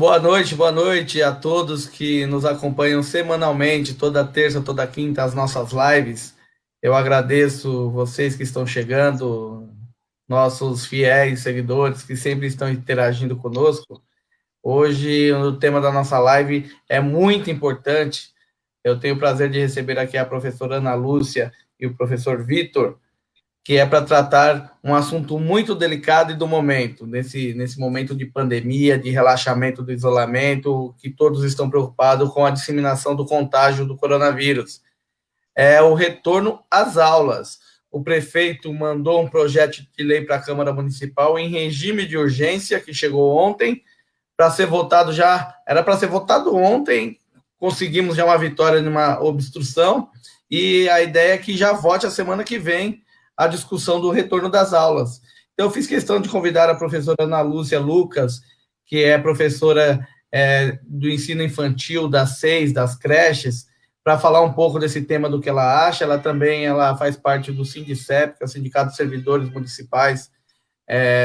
Boa noite a todos que nos acompanham semanalmente, toda terça, toda quinta, as nossas lives. Eu agradeço vocês que estão chegando, nossos fiéis seguidores que sempre estão interagindo conosco. Hoje, o tema da nossa live é muito importante. Eu tenho o prazer de receber aqui a professora Ana Lúcia e o professor Vitor, que é para tratar um assunto muito delicado e do momento, nesse momento de pandemia, de relaxamento do isolamento, que todos estão preocupados com a disseminação do contágio do coronavírus. É o retorno às aulas. O prefeito mandou um projeto de lei para a Câmara Municipal em regime de urgência, que chegou ontem, para ser votado já, era para ser votado ontem, conseguimos já uma vitória numa obstrução, e a ideia é que já vote a semana que vem a discussão do retorno das aulas. Então, eu fiz questão de convidar a professora Ana Lúcia Lucas, que é professora do ensino infantil das 6, das creches, para falar um pouco desse tema do que ela acha. Ela faz parte do Sindicep, que é o Sindicato de Servidores Municipais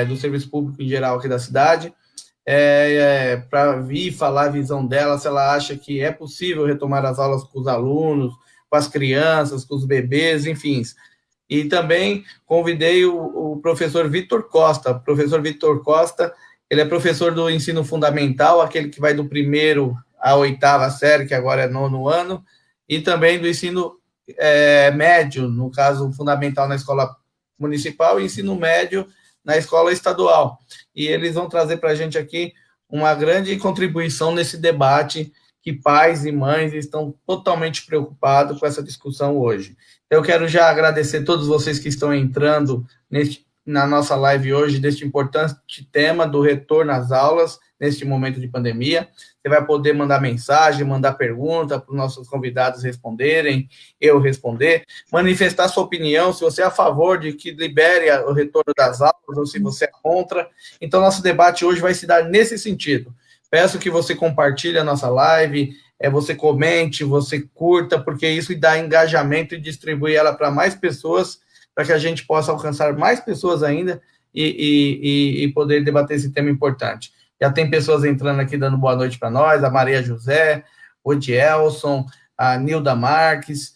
do Serviço Público em geral aqui da cidade, para vir falar a visão dela, se ela acha que é possível retomar as aulas com os alunos, com as crianças, com os bebês, enfim. E também convidei o professor Vitor Costa. O professor Vitor Costa, ele é professor do ensino fundamental, aquele que vai do primeiro à oitava série, que agora é nono ano, e também do ensino médio, no caso, fundamental na escola municipal e ensino médio na escola estadual. E eles vão trazer para a gente aqui uma grande contribuição nesse debate que pais e mães estão totalmente preocupados com essa discussão hoje. Eu quero já agradecer a todos vocês que estão entrando na nossa live hoje, deste importante tema do retorno às aulas, neste momento de pandemia. Você vai poder mandar mensagem, mandar pergunta para os nossos convidados responderem, eu responder, manifestar sua opinião, se você é a favor de que libere o retorno das aulas ou se você é contra. Então, nosso debate hoje vai se dar nesse sentido. Peço que você compartilhe a nossa live, você comente, você curta, porque isso dá engajamento e distribui ela para mais pessoas, para que a gente possa alcançar mais pessoas ainda e poder debater esse tema importante. Já tem pessoas entrando aqui dando boa noite para nós, a Maria José, o Edielson, a Nilda Marques,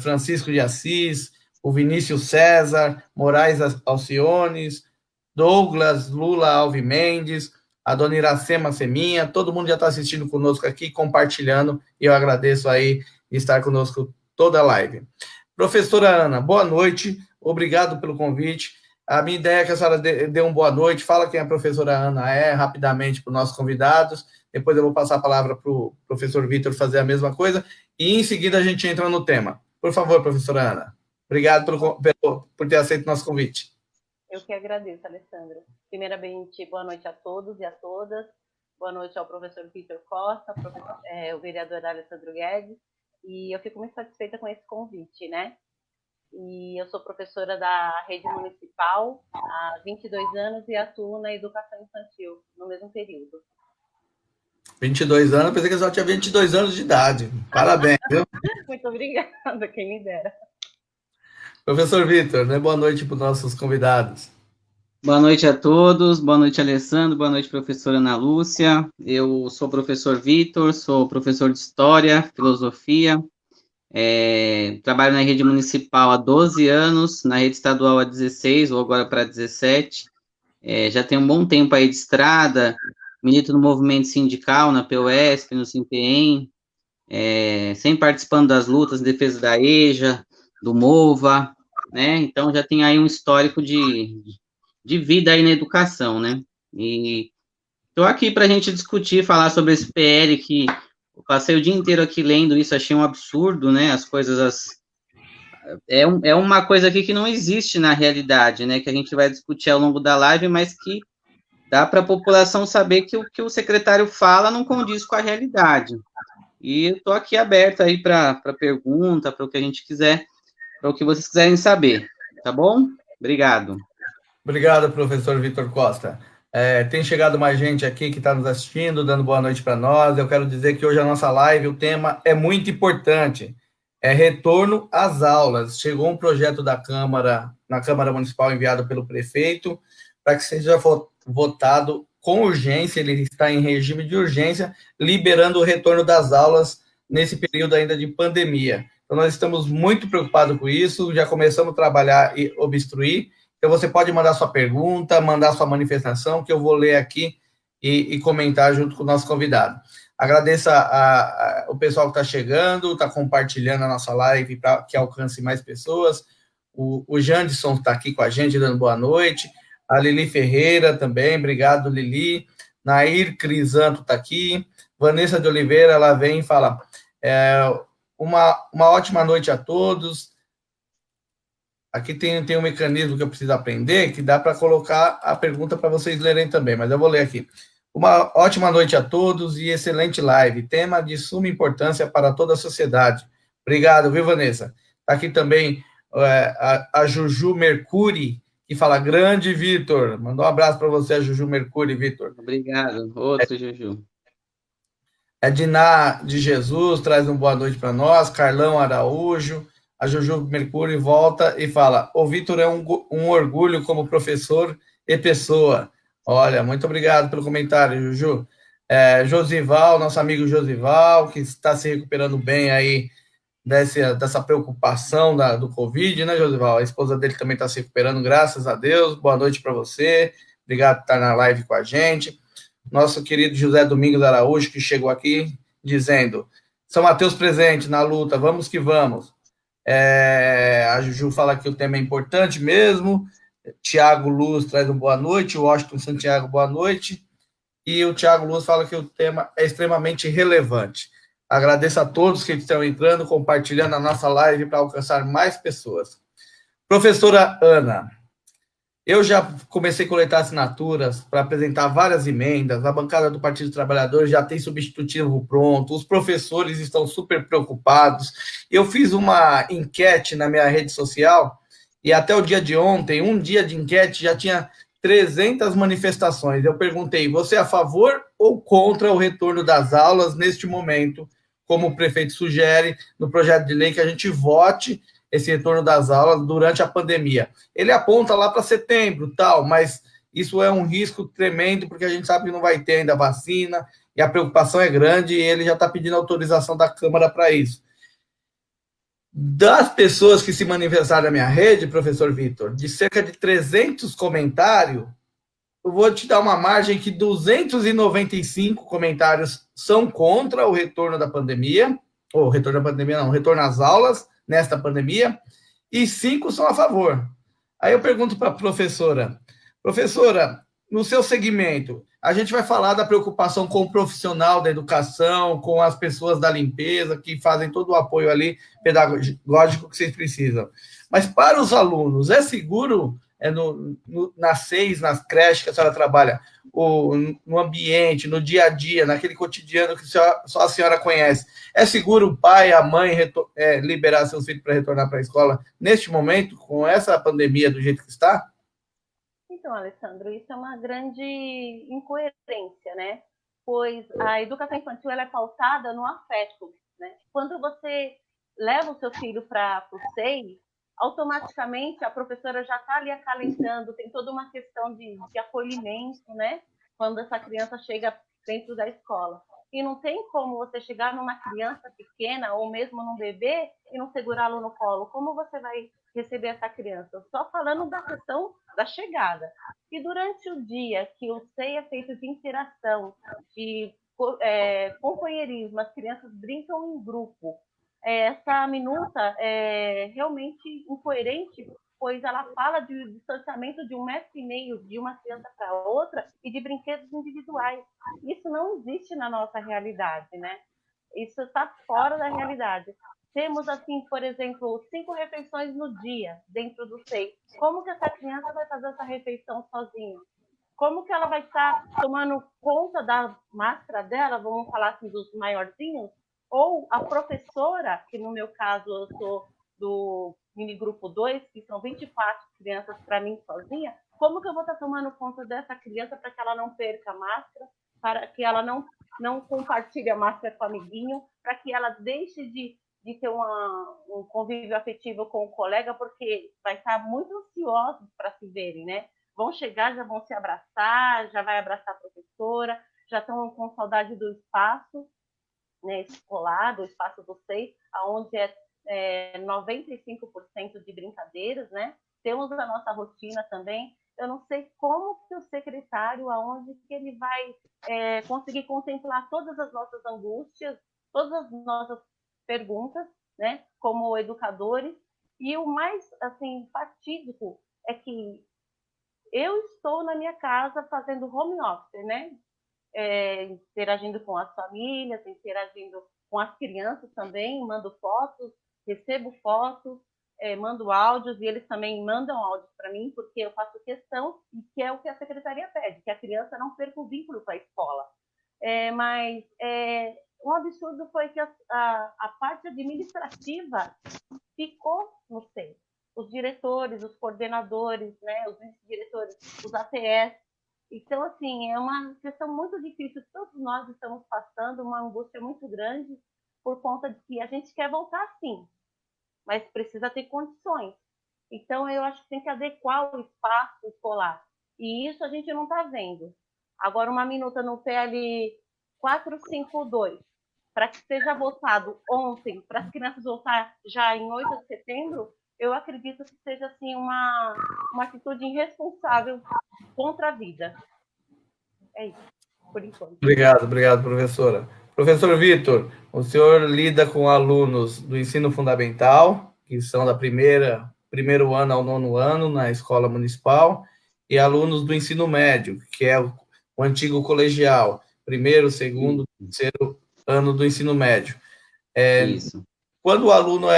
Francisco de Assis, o Vinícius César, Moraes Alciones, Douglas Lula Alves Mendes, a dona Iracema Seminha, todo mundo já está assistindo conosco aqui, compartilhando, e eu agradeço aí estar conosco toda a live. Professora Ana, boa noite, obrigado pelo convite. A minha ideia é que a senhora dê uma boa noite, fala quem a professora Ana rapidamente para os nossos convidados, depois eu vou passar a palavra para o professor Vitor fazer a mesma coisa, e em seguida a gente entra no tema. Por favor, professora Ana. Obrigado por ter aceito o nosso convite. Eu que agradeço, Alessandra. Primeiramente, boa noite a todos e a todas. Boa noite ao professor Vitor Costa, o vereador Alessandro Guedes. E eu fico muito satisfeita com esse convite, né? E eu sou professora da rede municipal há 22 anos e atuo na educação infantil no mesmo período. 22 anos, pensei que a senhora tinha 22 anos de idade. Parabéns, viu? Muito obrigada, quem me dera. Professor Vitor, né? Boa noite para os nossos convidados. Boa noite a todos, boa noite, Alessandro, boa noite, professora Ana Lúcia. Eu sou o professor Vitor, sou professor de História, Filosofia, trabalho na rede municipal há 12 anos, na rede estadual há 16, ou agora para 17. Já tenho um bom tempo aí de estrada, milito no movimento sindical, na POSP, no SIMPEM, sempre participando das lutas em defesa da EJA, do MOVA, né? Então já tem aí um histórico de vida aí na educação, né? E estou aqui para a gente discutir, falar sobre esse PL que eu passei o dia inteiro aqui lendo isso, achei um absurdo, né? As coisas... É uma coisa aqui que não existe na realidade, né? Que a gente vai discutir ao longo da live, mas que dá para a população saber que o que o secretário fala não condiz com a realidade. E eu estou aqui aberto aí para pergunta, para o que a gente quiser, para o que vocês quiserem saber, tá bom? Obrigado. Obrigado, professor Vitor Costa. Tem chegado mais gente aqui que está nos assistindo, dando boa noite para nós. Eu quero dizer que hoje a nossa live, o tema é muito importante. É retorno às aulas. Chegou um projeto da Câmara, na Câmara Municipal, enviado pelo prefeito, para que seja votado com urgência, ele está em regime de urgência, liberando o retorno das aulas nesse período ainda de pandemia. Então, nós estamos muito preocupados com isso, já começamos a trabalhar e obstruir. Então, você pode mandar sua pergunta, mandar sua manifestação, que eu vou ler aqui e comentar junto com o nosso convidado. Agradeço o pessoal que está chegando, está compartilhando a nossa live para que alcance mais pessoas. O Jandson está aqui com a gente, dando boa noite. A Lili Ferreira também, obrigado, Lili. Nair Crisanto está aqui. Vanessa de Oliveira, ela vem e fala: uma ótima noite a todos. Aqui tem um mecanismo que eu preciso aprender, que dá para colocar a pergunta para vocês lerem também, mas eu vou ler aqui. Uma ótima noite a todos e excelente live. Tema de suma importância para toda a sociedade. Obrigado, viu, Vanessa? Está aqui também a Juju Mercuri, que fala: grande Vitor. Mandou um abraço para você, a Juju Mercuri, Vitor. Obrigado. Outro, Juju. A Diná de Jesus traz uma boa noite para nós. Carlão Araújo. A Juju Mercuri volta e fala: o Vitor é um orgulho como professor e pessoa. Olha, muito obrigado pelo comentário, Juju. Josival, nosso amigo Josival, que está se recuperando bem aí dessa preocupação do Covid, né, Josival? A esposa dele também está se recuperando, graças a Deus. Boa noite para você. Obrigado por estar na live com a gente. Nosso querido José Domingos Araújo, que chegou aqui dizendo: São Mateus presente na luta, vamos que vamos. A Juju fala que o tema é importante mesmo. Tiago Luz traz uma boa noite. O Washington Santiago, boa noite. E o Tiago Luz fala que o tema é extremamente relevante. Agradeço a todos que estão entrando, compartilhando a nossa live para alcançar mais pessoas. Professora Ana, eu já comecei a coletar assinaturas para apresentar várias emendas, a bancada do Partido dos Trabalhadores já tem substitutivo pronto, os professores estão super preocupados. Eu fiz uma enquete na minha rede social e até o dia de ontem, um dia de enquete, já tinha 300 manifestações. Eu perguntei: você é a favor ou contra o retorno das aulas neste momento, como o prefeito sugere no projeto de lei que a gente vote esse retorno das aulas durante a pandemia? Ele aponta lá para setembro, tal, mas isso é um risco tremendo, porque a gente sabe que não vai ter ainda vacina, e a preocupação é grande, e ele já está pedindo autorização da Câmara para isso. Das pessoas que se manifestaram na minha rede, professor Vitor, de cerca de 300 comentários, eu vou te dar uma margem que 295 comentários são contra o retorno da pandemia, ou retorno da pandemia não, retorno às aulas nesta pandemia, e 5 são a favor. Aí eu pergunto para a professora: no seu segmento, a gente vai falar da preocupação com o profissional da educação, com as pessoas da limpeza, que fazem todo o apoio ali pedagógico que vocês precisam. Mas para os alunos, é seguro nas 6, nas creches que a senhora trabalha, no ambiente, no dia a dia, naquele cotidiano que só a senhora conhece, é seguro o pai, a mãe liberar seus filhos para retornar para a escola neste momento, com essa pandemia do jeito que está? Então, Alessandro, isso é uma grande incoerência, né? Pois a educação infantil ela é pautada no afeto, né? Quando você leva o seu filho para o SEI, automaticamente a professora já está ali acalentando, tem toda uma questão de acolhimento, né? Quando essa criança chega dentro da escola. E não tem como você chegar numa criança pequena ou mesmo num bebê e não segurá-lo no colo. Como você vai receber essa criança? Só falando da questão da chegada. E durante o dia que o SEI é feito de interação, de companheirismo, as crianças brincam em grupo, essa minuta é realmente incoerente, pois ela fala de distanciamento de 1,5 metro de uma criança para outra e de brinquedos individuais. Isso não existe na nossa realidade, né? Isso está fora da realidade. Temos, assim, por exemplo, 5 refeições no dia dentro do SEI. Como que essa criança vai fazer essa refeição sozinha? Como que ela vai estar tomando conta da máscara dela, vamos falar assim, dos maiorzinhos? Ou a professora, que no meu caso eu sou do minigrupo 2, que são 24 crianças para mim sozinha, como que eu vou estar tomando conta dessa criança para que ela não perca a máscara, para que ela não compartilhe a máscara com o amiguinho, para que ela deixe de ter um convívio afetivo com o colega, porque vai estar muito ansiosos para se verem, né? Vão chegar, já vão se abraçar, já vai abraçar a professora, professora, já estão com saudade do espaço, né, escolar, do espaço do SEI, onde é 95% de brincadeiras, né? Temos a nossa rotina também. Eu não sei como que o secretário, aonde que ele vai conseguir contemplar todas as nossas angústias, todas as nossas perguntas, né, como educadores. E o mais, assim, fatídico é que eu estou na minha casa fazendo home office, né, interagindo com as famílias, interagindo com as crianças também, mando fotos, recebo fotos, mando áudios, e eles também mandam áudios para mim, porque eu faço questão, e que é o que a secretaria pede, que a criança não perca o vínculo com a escola. Mas um absurdo foi que a parte administrativa ficou no SEI. Os diretores, os coordenadores, né, os vice-diretores, os ATS. Então, assim, é uma questão muito difícil. Todos nós estamos passando uma angústia muito grande por conta de que a gente quer voltar sim, mas precisa ter condições. Então, eu acho que tem que adequar o espaço escolar. E isso a gente não está vendo. Agora, uma minuta no PL 452, para que seja votado ontem, para as crianças voltar já em 8 de setembro, eu acredito que seja assim, uma atitude irresponsável contra a vida. É isso, por enquanto. Obrigado, professora. Professor Vitor, o senhor lida com alunos do ensino fundamental, que são da primeiro ano ao 9º ano na escola municipal, e alunos do ensino médio, que é o antigo colegial, primeiro, segundo, terceiro ano do ensino médio. Isso. Quando o aluno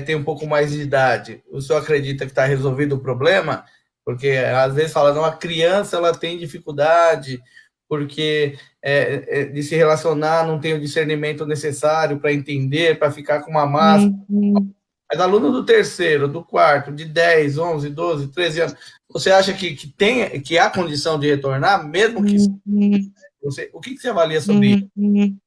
tem um pouco mais de idade, o senhor acredita que está resolvido o problema? Porque às vezes fala, não, a criança ela tem dificuldade, porque de se relacionar, não tem o discernimento necessário para entender, para ficar com uma máscara. Mas aluno do terceiro, do quarto, de 10, 11, 12, 13 anos, você acha que há condição de retornar, mesmo que... o que você avalia sobre isso?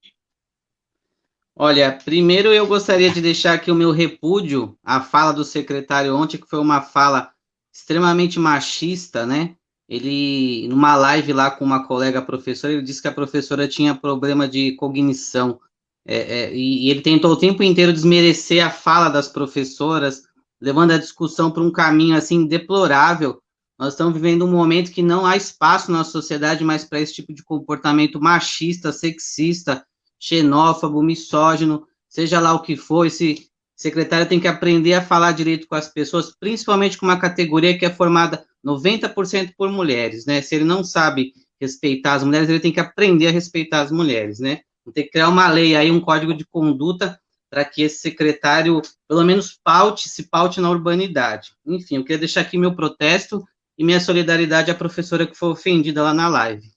Olha, primeiro eu gostaria de deixar aqui o meu repúdio à fala do secretário ontem, que foi uma fala extremamente machista, né? Ele, numa live lá com uma colega professora, ele disse que a professora tinha problema de cognição, e ele tentou o tempo inteiro desmerecer a fala das professoras, levando a discussão para um caminho, assim, deplorável. Nós estamos vivendo um momento que não há espaço na sociedade mais para esse tipo de comportamento machista, sexista, xenófobo, misógino, seja lá o que for. Esse secretário tem que aprender a falar direito com as pessoas, principalmente com uma categoria que é formada 90% por mulheres, né? Se ele não sabe respeitar as mulheres, ele tem que aprender a respeitar as mulheres, né? Tem que criar uma lei aí, um código de conduta, para que esse secretário, pelo menos, se paute na urbanidade. Enfim, eu queria deixar aqui meu protesto e minha solidariedade à professora que foi ofendida lá na live.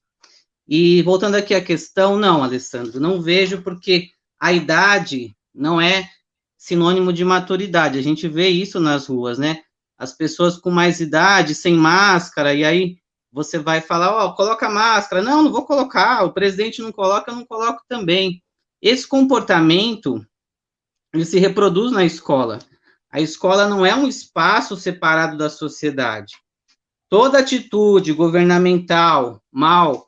E voltando aqui à questão, não, Alessandro, não vejo, porque a idade não é sinônimo de maturidade. A gente vê isso nas ruas, né? As pessoas com mais idade, sem máscara, e aí você vai falar, ó, coloca máscara. Não, não vou colocar, o presidente não coloca, eu não coloco também. Esse comportamento, ele se reproduz na escola. A escola não é um espaço separado da sociedade. Toda atitude governamental mal,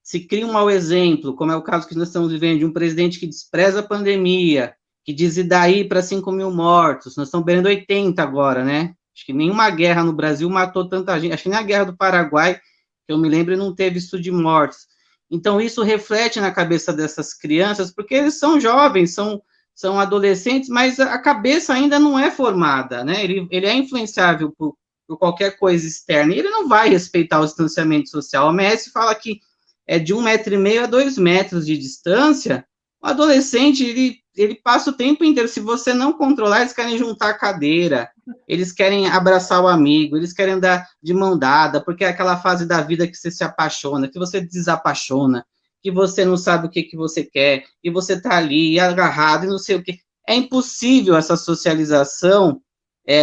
se cria um mau exemplo, como é o caso que nós estamos vivendo, de um presidente que despreza a pandemia, que diz e daí para 5 mil mortos, nós estamos vendo 80 agora, né? Acho que nenhuma guerra no Brasil matou tanta gente, acho que nem a guerra do Paraguai, que eu me lembro, não teve isso de mortes. Então, isso reflete na cabeça dessas crianças, porque eles são jovens, são adolescentes, mas a cabeça ainda não é formada, né? Ele é influenciável por qualquer coisa externa, e ele não vai respeitar o distanciamento social. A OMS fala que é de 1,5 metro a 2 metros de distância. O adolescente, ele passa o tempo inteiro, se você não controlar, eles querem juntar a cadeira, eles querem abraçar o amigo, eles querem andar de mão dada, porque é aquela fase da vida que você se apaixona, que você desapaixona, que você não sabe o que você quer, e você tá ali agarrado e não sei o que. É impossível essa socialização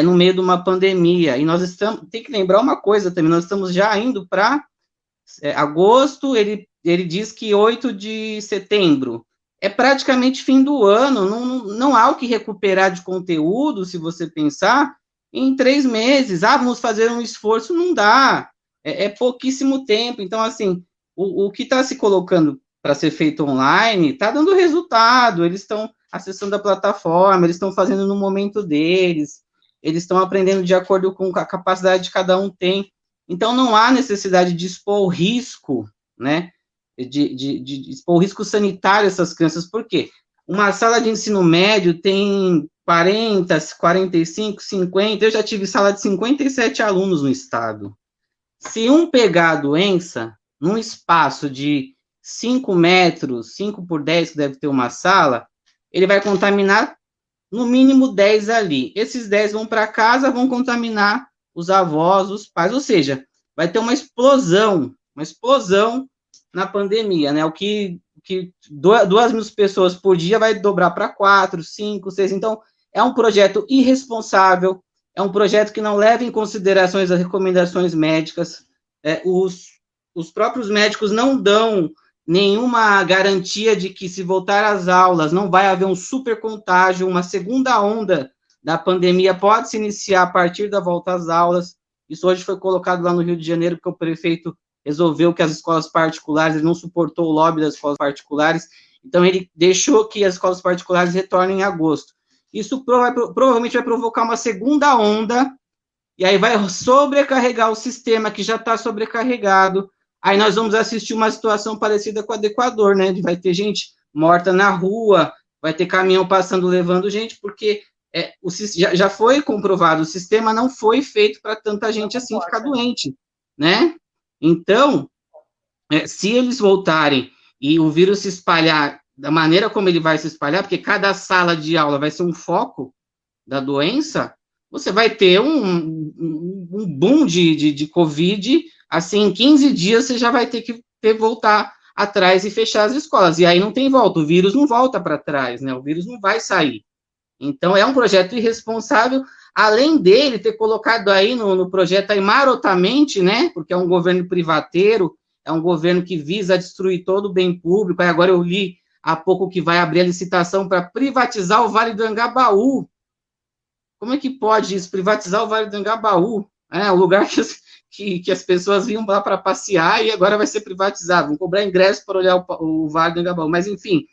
no meio de uma pandemia, e nós tem que lembrar uma coisa também, nós estamos já indo para agosto, ele diz que 8 de setembro, é praticamente fim do ano, não há o que recuperar de conteúdo, se você pensar, em 3 meses, vamos fazer um esforço, não dá, é pouquíssimo tempo. Então, assim, o que está se colocando para ser feito online está dando resultado, eles estão acessando a plataforma, eles estão fazendo no momento deles, eles estão aprendendo de acordo com a capacidade que cada um tem. Então, não há necessidade de expor o risco, né, de expor o risco sanitário a essas crianças. Por quê? Uma sala de ensino médio tem 40, 45, 50, eu já tive sala de 57 alunos no estado. Se um pegar a doença, num espaço de 5 metros, 5 por 10, que deve ter uma sala, ele vai contaminar no mínimo 10 ali. Esses 10 vão para casa, vão contaminar os avós, os pais, ou seja, vai ter uma explosão na pandemia, né? O que 2.000 pessoas por dia vai dobrar para 4, 5, 6. Então, é um projeto irresponsável, é um projeto que não leva em consideração as recomendações médicas. Os próprios médicos não dão nenhuma garantia de que, se voltar às aulas, não vai haver um super contágio, uma segunda onda da pandemia pode se iniciar a partir da volta às aulas. Isso hoje foi colocado lá no Rio de Janeiro, porque o prefeito resolveu que as escolas particulares, ele não suportou o lobby das escolas particulares, então ele deixou que as escolas particulares retornem em agosto. Isso provavelmente vai provocar uma segunda onda, e aí vai sobrecarregar o sistema que já está sobrecarregado. Aí nós vamos assistir uma situação parecida com a do Equador, né? Vai ter gente morta na rua, vai ter caminhão passando levando gente, porque já foi comprovado, o sistema não foi feito para tanta gente assim ficar doente, né? Então, se eles voltarem e o vírus se espalhar da maneira como ele vai se espalhar, porque cada sala de aula vai ser um foco da doença, você vai ter um boom de Covid, assim, em 15 dias você já vai ter que voltar atrás e fechar as escolas, e aí não tem volta, o vírus não volta para trás, né, o vírus não vai sair. Então, é um projeto irresponsável, além dele ter colocado aí no projeto aí marotamente, né, porque é um governo privateiro, é um governo que visa destruir todo o bem público. Aí agora eu li há pouco que vai abrir a licitação para privatizar o Vale do Angabaú. Como é que pode isso, privatizar o Vale do Angabaú? O lugar que as pessoas vinham lá para passear e agora vai ser privatizado, vão cobrar ingresso para olhar o Vale do Angabaú. Mas, enfim,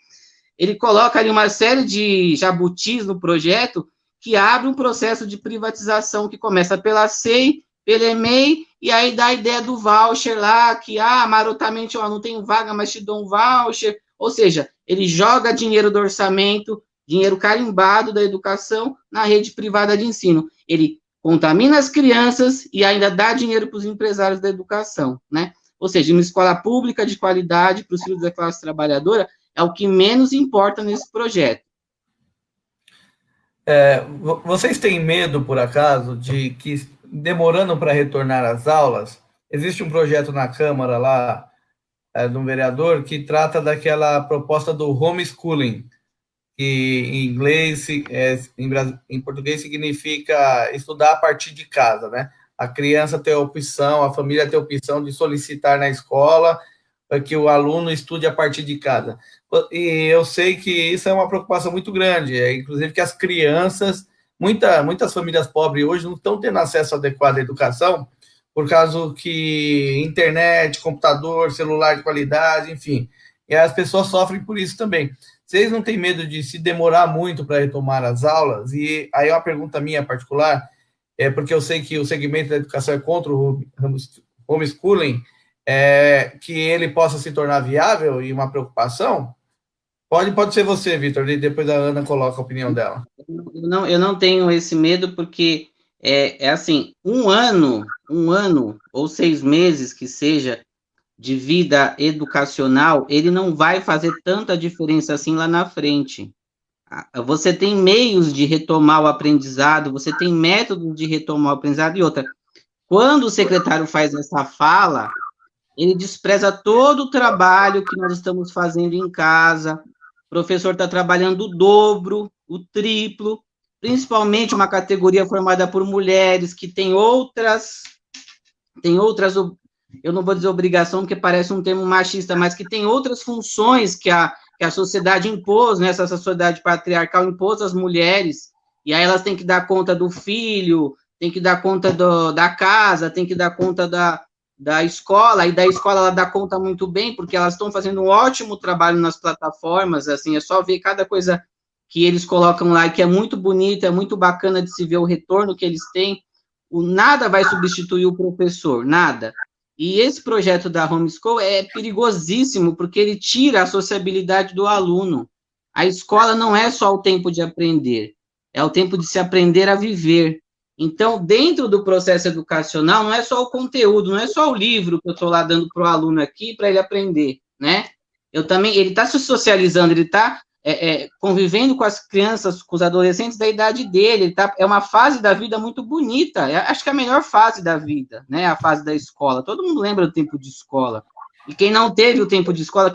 ele coloca ali uma série de jabutis no projeto que abre um processo de privatização que começa pela SEI, pela EMEI, e aí dá a ideia do voucher lá, que, marotamente, não tenho vaga, mas te dou um voucher. Ou seja, ele joga dinheiro do orçamento, dinheiro carimbado da educação, na rede privada de ensino. Ele contamina as crianças e ainda dá dinheiro para os empresários da educação, né? Ou seja, uma escola pública de qualidade para os filhos da classe trabalhadora é o que menos importa nesse projeto. Vocês têm medo, por acaso, de que, demorando para retornar às aulas, existe um projeto na Câmara lá, de um vereador, que trata daquela proposta do homeschooling, que em inglês, em português, significa estudar a partir de casa, né? A criança tem a opção, a família tem a opção de solicitar na escola para que o aluno estude a partir de casa. E eu sei que isso é uma preocupação muito grande, inclusive que as crianças, muitas famílias pobres hoje não estão tendo acesso adequado à educação, por causa que internet, computador, celular de qualidade, enfim, e as pessoas sofrem por isso também. Vocês não têm medo de se demorar muito para retomar as aulas? E aí uma pergunta minha particular, porque eu sei que o segmento da educação é contra o homeschooling, que ele possa se tornar viável e uma preocupação? Pode ser você, Vitor, e depois a Ana coloca a opinião dela. Eu não tenho esse medo, porque assim, um ano ou 6 meses que seja de vida educacional, ele não vai fazer tanta diferença assim lá na frente. Você tem meios de retomar o aprendizado, você tem métodos de retomar o aprendizado, e outra, quando o secretário faz essa fala, ele despreza todo o trabalho que nós estamos fazendo em casa. O professor está trabalhando o dobro, o triplo, principalmente uma categoria formada por mulheres que tem outras, eu não vou dizer obrigação, porque parece um termo machista, mas que tem outras funções que a sociedade impôs, né, essa sociedade patriarcal impôs às mulheres, e aí elas têm que dar conta do filho, tem que dar conta da casa, tem que dar conta da escola, e da escola ela dá conta muito bem, porque elas estão fazendo um ótimo trabalho nas plataformas, assim, é só ver cada coisa que eles colocam lá, que é muito bonito, é muito bacana de se ver o retorno que eles têm. Nada vai substituir o professor, nada. E esse projeto da Homeschool é perigosíssimo, porque ele tira a sociabilidade do aluno. A escola não é só o tempo de aprender, é o tempo de se aprender a viver. Então, dentro do processo educacional, não é só o conteúdo, não é só o livro que eu estou lá dando para o aluno aqui para ele aprender, né? Eu também, ele está se socializando, ele está convivendo com as crianças, com os adolescentes da idade dele, tá? É uma fase da vida muito bonita, acho que é a melhor fase da vida, né? A fase da escola. Todo mundo lembra do tempo de escola. E quem não teve o tempo de escola,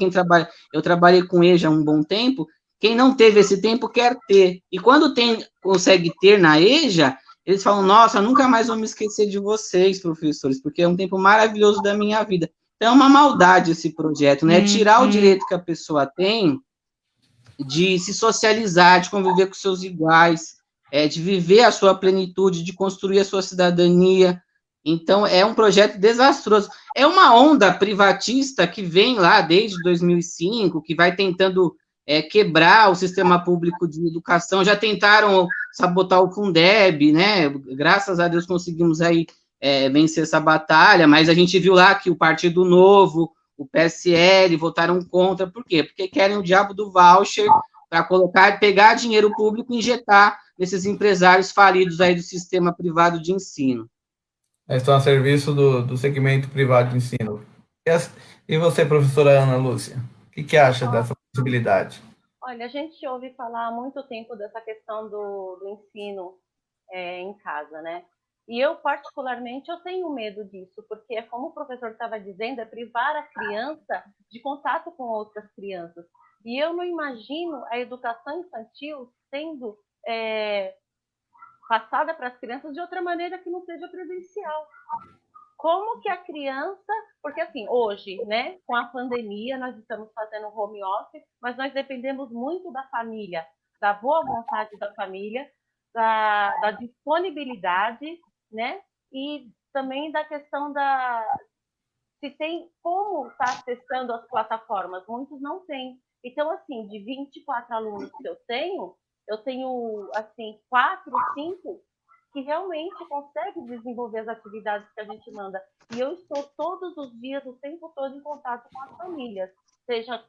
eu trabalhei com EJA há um bom tempo, quem não teve esse tempo quer ter. E quando consegue ter na EJA, eles falam, nossa, nunca mais vou me esquecer de vocês, professores, porque é um tempo maravilhoso da minha vida. Então, é uma maldade esse projeto, né? Tirar o direito que a pessoa tem de se socializar, de conviver com seus iguais, de viver a sua plenitude, de construir a sua cidadania. Então, é um projeto desastroso. É uma onda privatista que vem lá desde 2005, que vai tentando quebrar o sistema público de educação. Já tentaram sabotar o Fundeb, né? Graças a Deus conseguimos aí vencer essa batalha, mas a gente viu lá que o Partido Novo, o PSL votaram contra, por quê? Porque querem o diabo do voucher para pegar dinheiro público e injetar nesses empresários falidos aí do sistema privado de ensino. Estão a serviço do segmento privado de ensino. E você, professora Ana Lúcia, o que acha dessa possibilidade? Olha, a gente ouve falar há muito tempo dessa questão do ensino em casa, né? E eu, particularmente, eu tenho medo disso, porque, como o professor estava dizendo, é privar a criança de contato com outras crianças. E eu não imagino a educação infantil sendo passada para as crianças de outra maneira que não seja presencial. Como que a criança, porque assim, hoje, né, com a pandemia, nós estamos fazendo home office, mas nós dependemos muito da família, da boa vontade da família, da disponibilidade, né, e também da questão se tem como estar acessando as plataformas. Muitos não têm. Então, assim, de 24 alunos que eu tenho, assim, 4, 5 que realmente conseguem desenvolver as atividades que a gente manda. E eu estou todos os dias, o tempo todo, em contato com as famílias, seja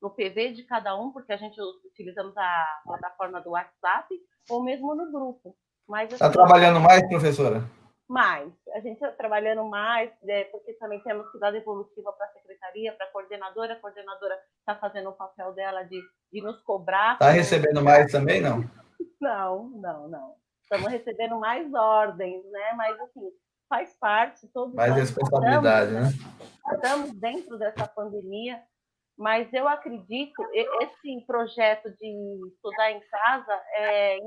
no PV de cada um, porque a gente utilizamos a plataforma do WhatsApp, ou mesmo no grupo. Está trabalhando mais, professora? Mais. A gente está trabalhando mais, porque também temos que dar devolutiva para a secretaria, para a coordenadora está fazendo o papel dela de nos cobrar. Está recebendo mais também, não? Não. Estamos recebendo mais ordens, né? Mas, assim, faz parte. Mais responsabilidade, né? Estamos dentro dessa pandemia, mas eu acredito, esse projeto de estudar em casa é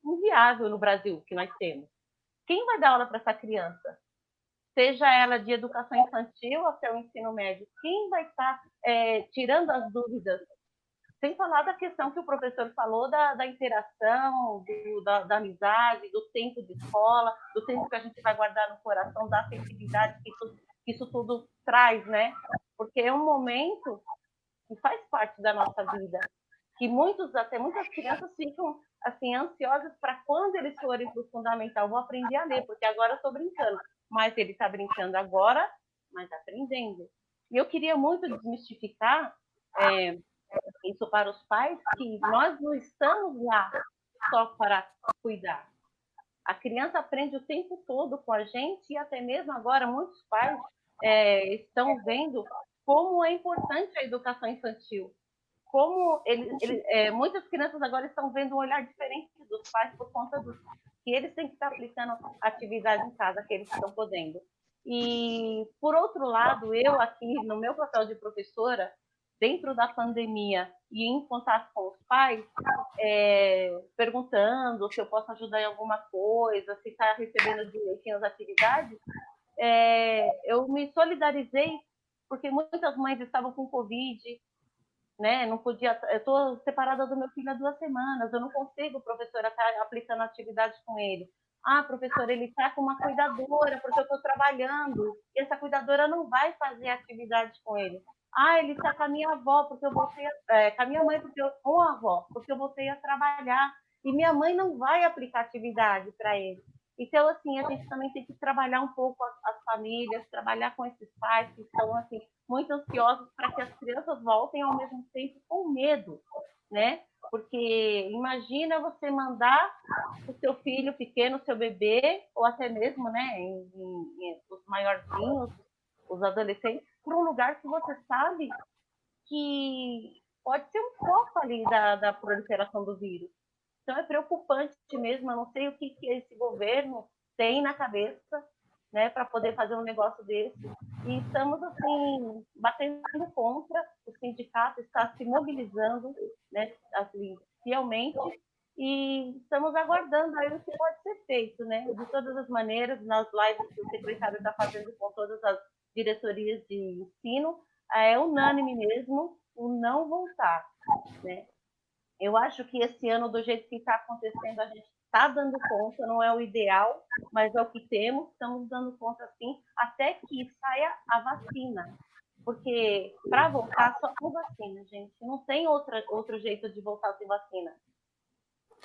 inviável no Brasil, que nós temos. Quem vai dar aula para essa criança? Seja ela de educação infantil até o ensino médio. Quem vai estar tirando as dúvidas? Sem falar da questão que o professor falou da interação, da amizade, do tempo de escola, do tempo que a gente vai guardar no coração, da afetividade que isso tudo traz, né? Porque é um momento que faz parte da nossa vida, que muitas crianças ficam assim ansiosas para quando eles forem para o fundamental, vou aprender a ler, porque agora eu estou brincando. Mas ele está brincando agora, mas aprendendo. E eu queria muito desmistificar isso para os pais, que nós não estamos lá só para cuidar. A criança aprende o tempo todo com a gente e até mesmo agora muitos pais estão vendo como é importante a educação infantil. Como muitas crianças agora estão vendo um olhar diferente dos pais por conta que eles têm que estar aplicando atividade em casa que eles estão podendo. E, por outro lado, eu aqui, no meu papel de professora, dentro da pandemia e em contato com os pais, perguntando se eu posso ajudar em alguma coisa, se está recebendo direitinho as atividades, eu me solidarizei, porque muitas mães estavam com Covid, né? Não podia, eu estou separada do meu filho há 2 semanas, eu não consigo, professora, estar aplicando atividade com ele. Ah, professor, ele está com uma cuidadora, porque eu estou trabalhando, e essa cuidadora não vai fazer atividade com ele. Ah, ele está com a minha avó, porque eu voltei com a minha mãe, ou a avó, porque eu voltei a trabalhar, e minha mãe não vai aplicar atividade para ele. Então, assim, a gente também tem que trabalhar um pouco as famílias, trabalhar com esses pais que estão, assim, muito ansiosos para que as crianças voltem ao mesmo tempo com medo, né? Porque imagina você mandar o seu filho pequeno, o seu bebê, ou até mesmo, né, os maiorzinhos, os adolescentes, para um lugar que você sabe que pode ser um foco ali da proliferação do vírus. Então é preocupante mesmo, eu não sei o que esse governo tem na cabeça, né, para poder fazer um negócio desse. E estamos, assim, batendo contra, o sindicato está se mobilizando, né, assim, fielmente, e estamos aguardando aí o que pode ser feito, né? De todas as maneiras, nas lives que o secretário está fazendo com todas as diretorias de ensino, é unânime mesmo o não voltar, né? Eu acho que esse ano, do jeito que está acontecendo, a gente está dando conta, não é o ideal, mas é o que temos, estamos dando conta sim, até que saia a vacina. Porque para voltar só com vacina, gente. Não tem outro jeito de voltar sem vacina.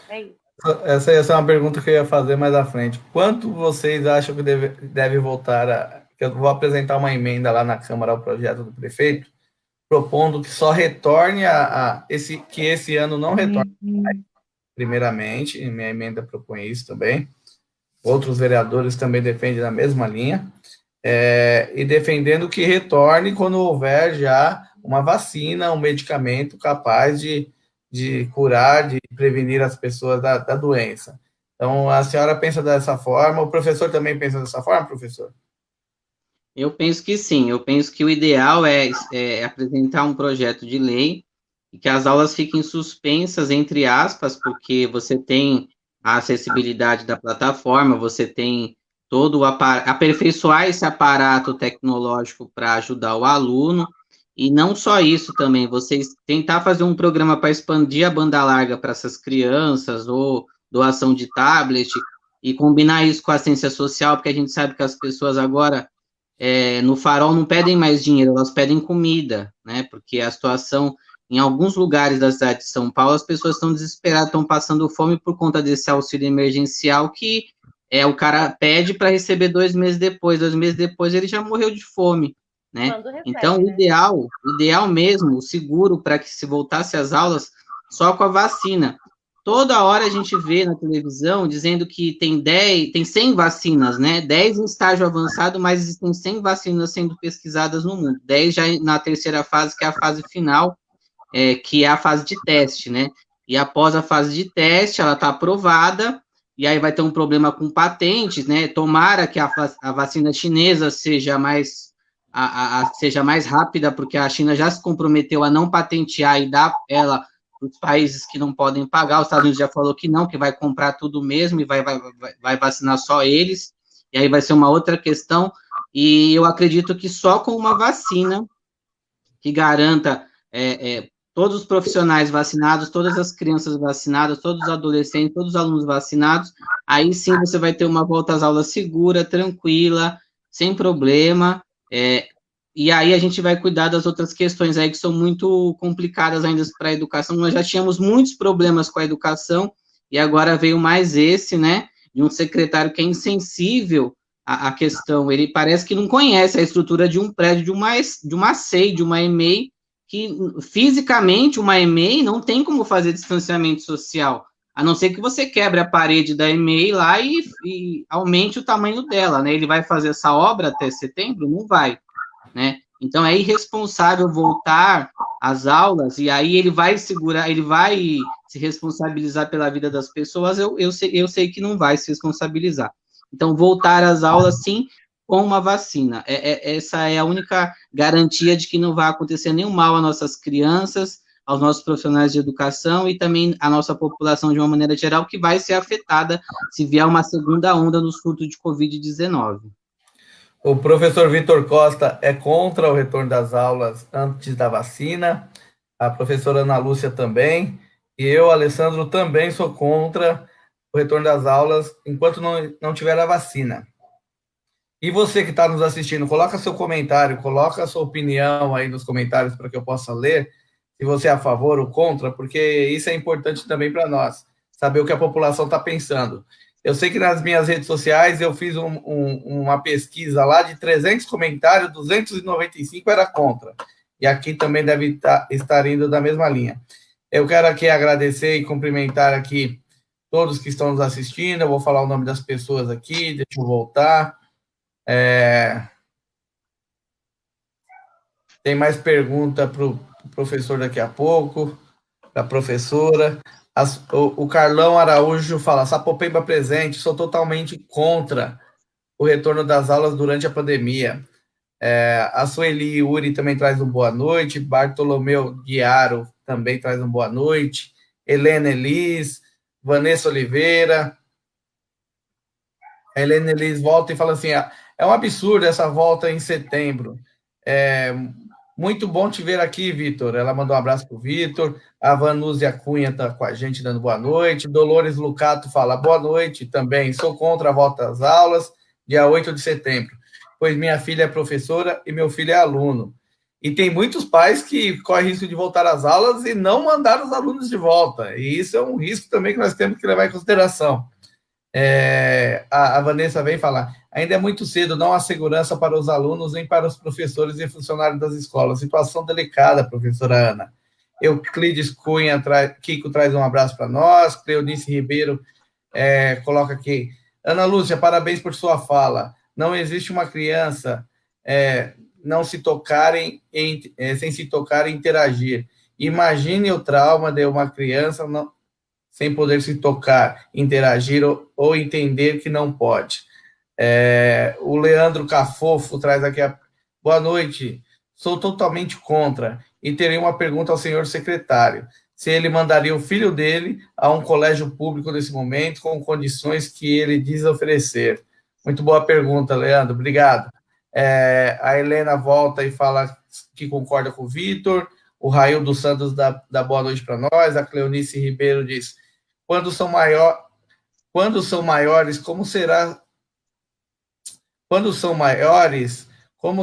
É isso. Essa ia ser uma pergunta que eu ia fazer mais à frente. Quanto vocês acham que deve voltar a... Eu vou apresentar uma emenda lá na Câmara ao projeto do prefeito, propondo que só retorne que esse ano não retorne, primeiramente, e minha emenda propõe isso também. Outros vereadores também defendem na mesma linha, e defendendo que retorne quando houver já uma vacina, um medicamento capaz de curar, de prevenir as pessoas da doença. Então, a senhora pensa dessa forma, o professor também pensa dessa forma, professor? Eu penso que sim, eu penso que o ideal é apresentar um projeto de lei e que as aulas fiquem suspensas, entre aspas, porque você tem a acessibilidade da plataforma, você tem todo aperfeiçoar esse aparato tecnológico para ajudar o aluno, e não só isso também, vocês tentar fazer um programa para expandir a banda larga para essas crianças, ou doação de tablet, e combinar isso com a ciência social, porque a gente sabe que as pessoas agora no farol não pedem mais dinheiro, elas pedem comida, né? Porque a situação, em alguns lugares da cidade de São Paulo, as pessoas estão desesperadas, estão passando fome por conta desse auxílio emergencial que o cara pede para receber 2 meses depois. 2 meses depois ele já morreu de fome, né? Recebe, então, o ideal mesmo, o seguro para que se voltasse às aulas só com a vacina. Toda hora a gente vê na televisão dizendo que tem 100 vacinas, né? 10 em estágio avançado, mas existem 100 vacinas sendo pesquisadas no mundo. 10 já na terceira fase, que é a fase final, que é a fase de teste, né? E após a fase de teste, ela está aprovada, e aí vai ter um problema com patentes, né? Tomara que a vacina chinesa seja mais rápida, porque a China já se comprometeu a não patentear e dar ela os países que não podem pagar. Os Estados Unidos já falou que não, que vai comprar tudo mesmo e vai vacinar só eles, e aí vai ser uma outra questão, e eu acredito que só com uma vacina que garanta todos os profissionais vacinados, todas as crianças vacinadas, todos os adolescentes, todos os alunos vacinados, aí sim você vai ter uma volta às aulas segura, tranquila, sem problema, e aí a gente vai cuidar das outras questões aí que são muito complicadas ainda para a educação. Nós já tínhamos muitos problemas com a educação, e agora veio mais esse, né, de um secretário que é insensível à questão. Ele parece que não conhece a estrutura de um prédio, de uma SEI, de uma EMEI, que fisicamente uma EMEI não tem como fazer distanciamento social, a não ser que você quebre a parede da EMEI lá e aumente o tamanho dela, né? Ele vai fazer essa obra até setembro? Não vai, né? Então é irresponsável voltar às aulas, e aí ele vai se responsabilizar pela vida das pessoas. Eu sei que não vai se responsabilizar. Então, voltar às aulas, sim, com uma vacina. Essa é a única garantia de que não vai acontecer nenhum mal às nossas crianças, aos nossos profissionais de educação e também à nossa população de uma maneira geral, que vai ser afetada se vier uma segunda onda no surto de Covid-19. O professor Vitor Costa é contra o retorno das aulas antes da vacina, a professora Ana Lúcia também, e eu, Alessandro, também sou contra o retorno das aulas enquanto não tiver a vacina. E você que está nos assistindo, coloca seu comentário, coloca a sua opinião aí nos comentários para que eu possa ler, se você é a favor ou contra, porque isso é importante também para nós, saber o que a população está pensando. Eu sei que nas minhas redes sociais eu fiz uma pesquisa lá de 300 comentários, 295 era contra. E aqui também deve estar indo da mesma linha. Eu quero aqui agradecer e cumprimentar aqui todos que estão nos assistindo. Eu vou falar o nome das pessoas aqui, deixa eu voltar. Tem mais pergunta para o professor daqui a pouco, da professora. O Carlão Araújo fala, Sapopemba presente, sou totalmente contra o retorno das aulas durante a pandemia. A Sueli Uri também traz um boa noite, Bartolomeu Guiaro também traz um boa noite, Helena Elis, Vanessa Oliveira. A Helena Elis volta e fala assim, é um absurdo essa volta em setembro. Muito bom te ver aqui, Vitor. Ela mandou um abraço para o Vitor. A Vanúzia Cunha está com a gente dando boa noite. Dolores Lucato fala boa noite também. Sou contra a volta às aulas, dia 8 de setembro, pois minha filha é professora e meu filho é aluno. E tem muitos pais que correm risco de voltar às aulas e não mandar os alunos de volta. E isso é um risco também que nós temos que levar em consideração. A Vanessa vem falar, ainda é muito cedo, não há segurança para os alunos, nem para os professores e funcionários das escolas. Situação delicada, professora Ana. Euclides Cunha, Kiko traz um abraço para nós, Cleonice Ribeiro coloca aqui, Ana Lúcia, parabéns por sua fala. Não existe uma criança não se tocarem sem se tocar e interagir. Imagine o trauma de uma criança sem poder se tocar, interagir ou entender que não pode. O Leandro Cafofo traz aqui boa noite, sou totalmente contra e terei uma pergunta ao senhor secretário, se ele mandaria o filho dele a um colégio público nesse momento, com condições que ele diz oferecer. Muito boa pergunta, Leandro, obrigado. A Helena volta e fala que concorda com o Vitor, o Rail dos Santos dá boa noite para nós, a Cleonice Ribeiro diz, quando são maiores, como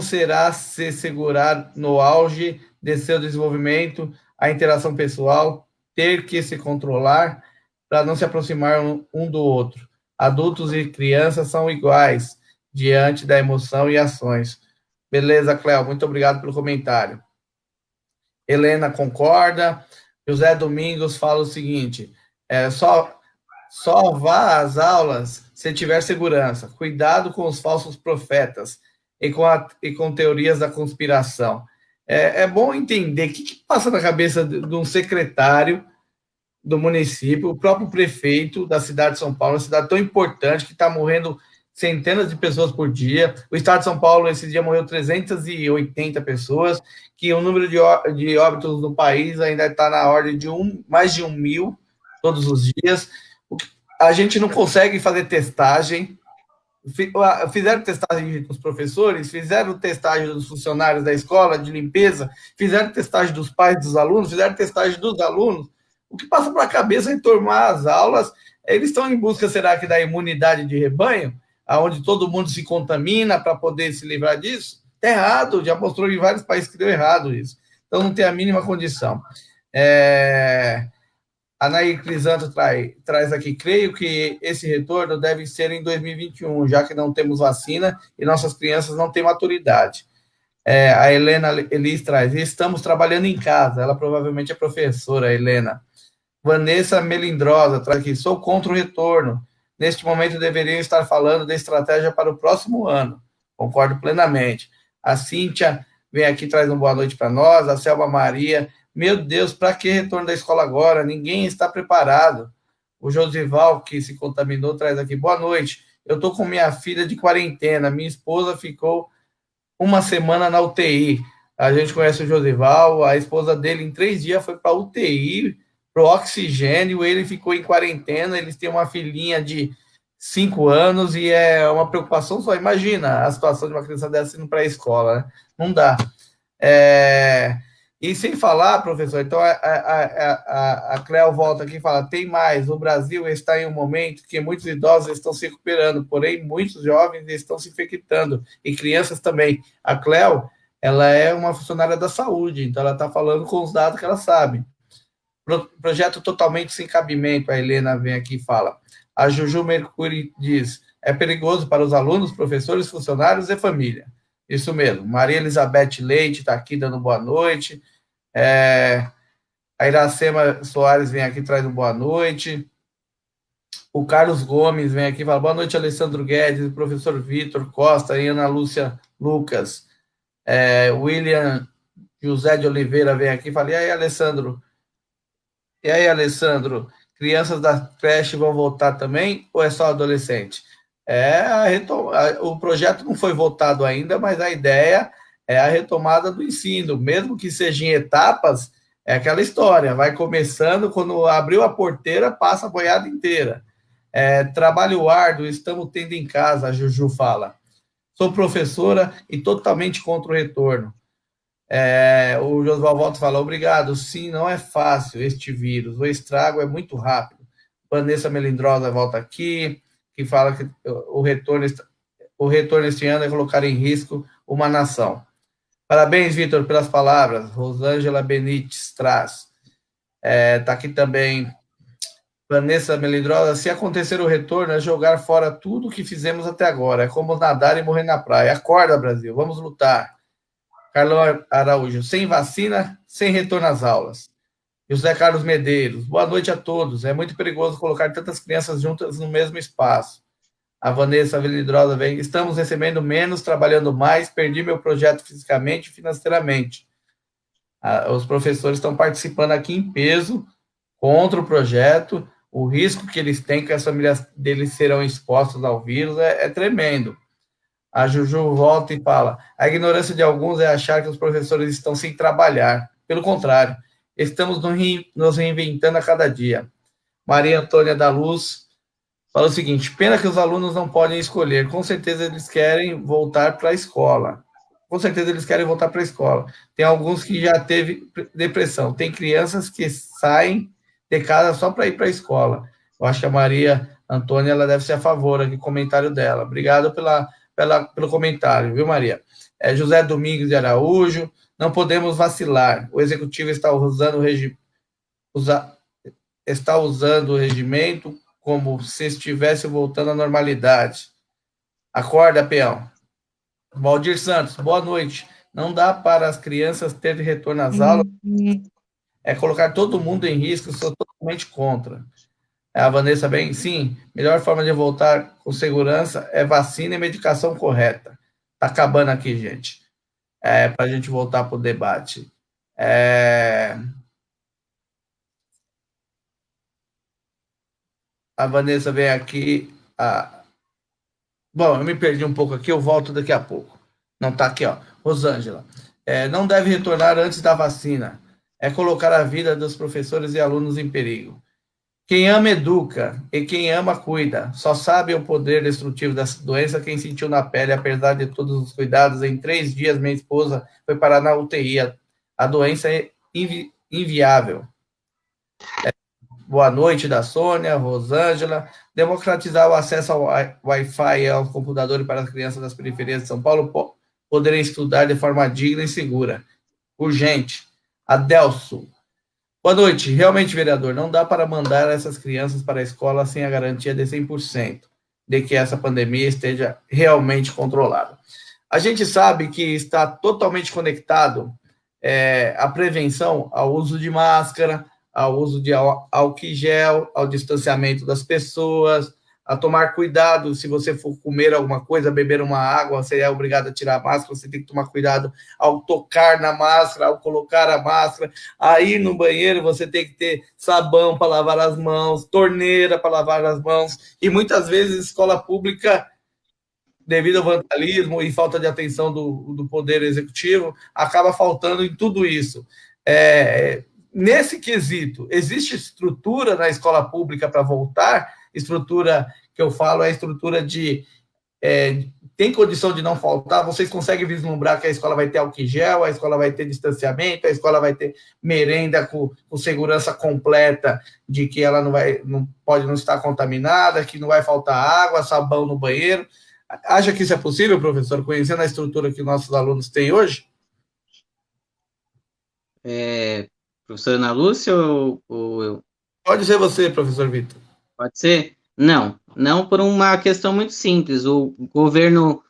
será se segurar no auge de seu desenvolvimento, a interação pessoal, ter que se controlar para não se aproximar um do outro. Adultos e crianças são iguais diante da emoção e ações. Beleza, Cléo, muito obrigado pelo comentário. Helena concorda. José Domingos fala o seguinte, só vá às aulas se tiver segurança. Cuidado com os falsos profetas e com teorias da conspiração. É bom entender o que passa na cabeça de um secretário do município, o próprio prefeito da cidade de São Paulo, uma cidade tão importante que está morrendo centenas de pessoas por dia. O estado de São Paulo, esse dia, morreu 380 pessoas, que o número de óbitos no país ainda está na ordem de mais de 1.000 todos os dias. A gente não consegue fazer testagem. Fizeram testagem dos professores, fizeram testagem dos funcionários da escola de limpeza, fizeram testagem dos pais dos alunos, fizeram testagem dos alunos. O que passa pela cabeça é tomar as aulas. Eles estão em busca, será que, da imunidade de rebanho, onde todo mundo se contamina para poder se livrar disso? Está errado, já mostrou em vários países que deu errado isso. Então, não tem a mínima condição. A Nair Crisanto traz aqui, creio que esse retorno deve ser em 2021, já que não temos vacina e nossas crianças não têm maturidade. A Helena Elis traz, estamos trabalhando em casa, ela provavelmente é professora, a Helena. Vanessa Melindrosa traz aqui, sou contra o retorno, neste momento deveriam estar falando de estratégia para o próximo ano, concordo plenamente. A Cíntia vem aqui, traz uma boa noite para nós, a Selma Maria, meu Deus, para que retorno da escola agora? Ninguém está preparado. O Josival, que se contaminou, traz aqui, boa noite, eu estou com minha filha de quarentena, minha esposa ficou uma semana na UTI. A gente conhece o Josival, a esposa dele em 3 dias foi para a UTI, para o oxigênio, ele ficou em quarentena, eles têm uma filhinha de 5 anos e é uma preocupação só. Imagina a situação de uma criança dessa indo para a escola, né? Não dá. E sem falar, professor, então a Cleo volta aqui e fala, tem mais, o Brasil está em um momento que muitos idosos estão se recuperando, porém muitos jovens estão se infectando, e crianças também. A Cleo, ela é uma funcionária da saúde, então ela está falando com os dados que ela sabe. Projeto totalmente sem cabimento, a Helena vem aqui e fala. A Juju Mercury diz, é perigoso para os alunos, professores, funcionários e família. Isso mesmo. Maria Elizabeth Leite está aqui dando boa noite. A Iracema Soares vem aqui, traz um boa noite. O Carlos Gomes vem aqui e fala, boa noite, Alessandro Guedes, professor Vitor Costa e Ana Lúcia Lucas. William José de Oliveira vem aqui e fala, e aí, Alessandro? Crianças da creche vão voltar também ou é só adolescente? O projeto não foi votado ainda, mas a ideia é a retomada do ensino, mesmo que seja em etapas, é aquela história, vai começando, quando abriu a porteira, passa a boiada inteira. Trabalho árduo, estamos tendo em casa, a Juju fala. Sou professora e totalmente contra o retorno. O Josval Volta fala, obrigado, sim, não é fácil este vírus, o estrago é muito rápido. Vanessa Melindrosa volta aqui, que fala que o retorno este ano é colocar em risco uma nação. Parabéns, Vitor, pelas palavras. Rosângela Benites traz. Está aqui também Vanessa Melindrosa. Se acontecer o retorno, é jogar fora tudo que fizemos até agora. É como nadar e morrer na praia. Acorda, Brasil, vamos lutar. Carlão Araújo, sem vacina, sem retorno às aulas. José Carlos Medeiros, boa noite a todos. É muito perigoso colocar tantas crianças juntas no mesmo espaço. A Vanessa Melindrosa vem, estamos recebendo menos, trabalhando mais, perdi meu projeto fisicamente e financeiramente. Os professores estão participando aqui em peso contra o projeto, o risco que eles têm, que as famílias deles serão expostas ao vírus, é tremendo. A Juju volta e fala, a ignorância de alguns é achar que os professores estão sem trabalhar. Pelo contrário, estamos nos reinventando a cada dia. Maria Antônia da Luz fala o seguinte, pena que os alunos não podem escolher, com certeza eles querem voltar para a escola. Tem alguns que já teve depressão, tem crianças que saem de casa só para ir para a escola. Eu acho que a Maria Antônia ela deve ser a favor aqui, comentário dela. Obrigado pelo comentário, viu, Maria? José Domingos de Araújo, não podemos vacilar, o executivo está usando o regimento como se estivesse voltando à normalidade. Acorda, peão. Valdir Santos, boa noite. Não dá para as crianças terem retorno às aulas, é colocar todo mundo em risco, sou totalmente contra. A Vanessa bem, sim, melhor forma de voltar com segurança é vacina e medicação correta. Tá acabando aqui, gente. Para a gente voltar para o debate. A Vanessa vem aqui. Bom, eu me perdi um pouco aqui, eu volto daqui a pouco. Não está aqui, ó. Rosângela. Não deve retornar antes da vacina. É colocar a vida dos professores e alunos em perigo. Quem ama, educa, e quem ama, cuida. Só sabe o poder destrutivo dessa doença quem sentiu na pele, apesar de todos os cuidados. Em 3 dias, minha esposa foi parar na UTI. A doença é inviável. Boa noite, da Sônia, Rosângela. Democratizar o acesso ao Wi-Fi e ao computador para as crianças das periferias de São Paulo poderem estudar de forma digna e segura. Urgente. Adelso. Boa noite. Realmente, vereador, não dá para mandar essas crianças para a escola sem a garantia de 100% de que essa pandemia esteja realmente controlada. A gente sabe que está totalmente conectado a prevenção ao uso de máscara, ao uso de álcool em gel, ao distanciamento das pessoas, a tomar cuidado, se você for comer alguma coisa, beber uma água, você é obrigado a tirar a máscara, você tem que tomar cuidado ao tocar na máscara, ao colocar a máscara, a ir no banheiro, você tem que ter sabão para lavar as mãos, torneira para lavar as mãos, e muitas vezes escola pública, devido ao vandalismo e falta de atenção do poder executivo, acaba faltando em tudo isso. Nesse quesito, existe estrutura na escola pública para voltar? Estrutura que eu falo é a estrutura de tem condição de não faltar? Vocês conseguem vislumbrar que a escola vai ter álcool em gel, a escola vai ter distanciamento, a escola vai ter merenda com segurança completa de que ela não pode não estar contaminada, que não vai faltar água, sabão no banheiro? Acha que isso é possível, professor, conhecendo a estrutura que nossos alunos têm hoje? Professora Ana Lúcia ou eu? Pode ser você, professor Vitor. Pode ser? Não por uma questão muito simples. O governo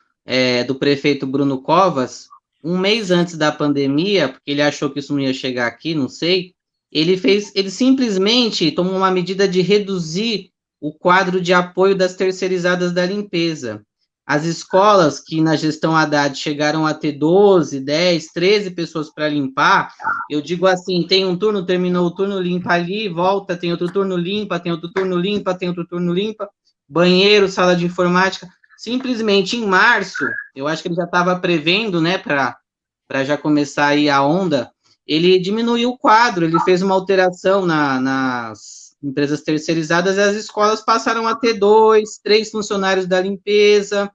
do prefeito Bruno Covas, um mês antes da pandemia, porque ele achou que isso não ia chegar aqui, não sei, ele simplesmente tomou uma medida de reduzir o quadro de apoio das terceirizadas da limpeza. As escolas que na gestão Haddad chegaram a ter 12, 10, 13 pessoas para limpar, eu digo assim, tem um turno, terminou o turno, limpa ali, volta, tem outro turno, limpa, tem outro turno, limpa, tem outro turno, limpa, banheiro, sala de informática. Simplesmente em março, eu acho que ele já estava prevendo, né, para já começar aí a onda, ele diminuiu o quadro, ele fez uma alteração nas empresas terceirizadas e as escolas passaram a ter 2, 3 funcionários da limpeza.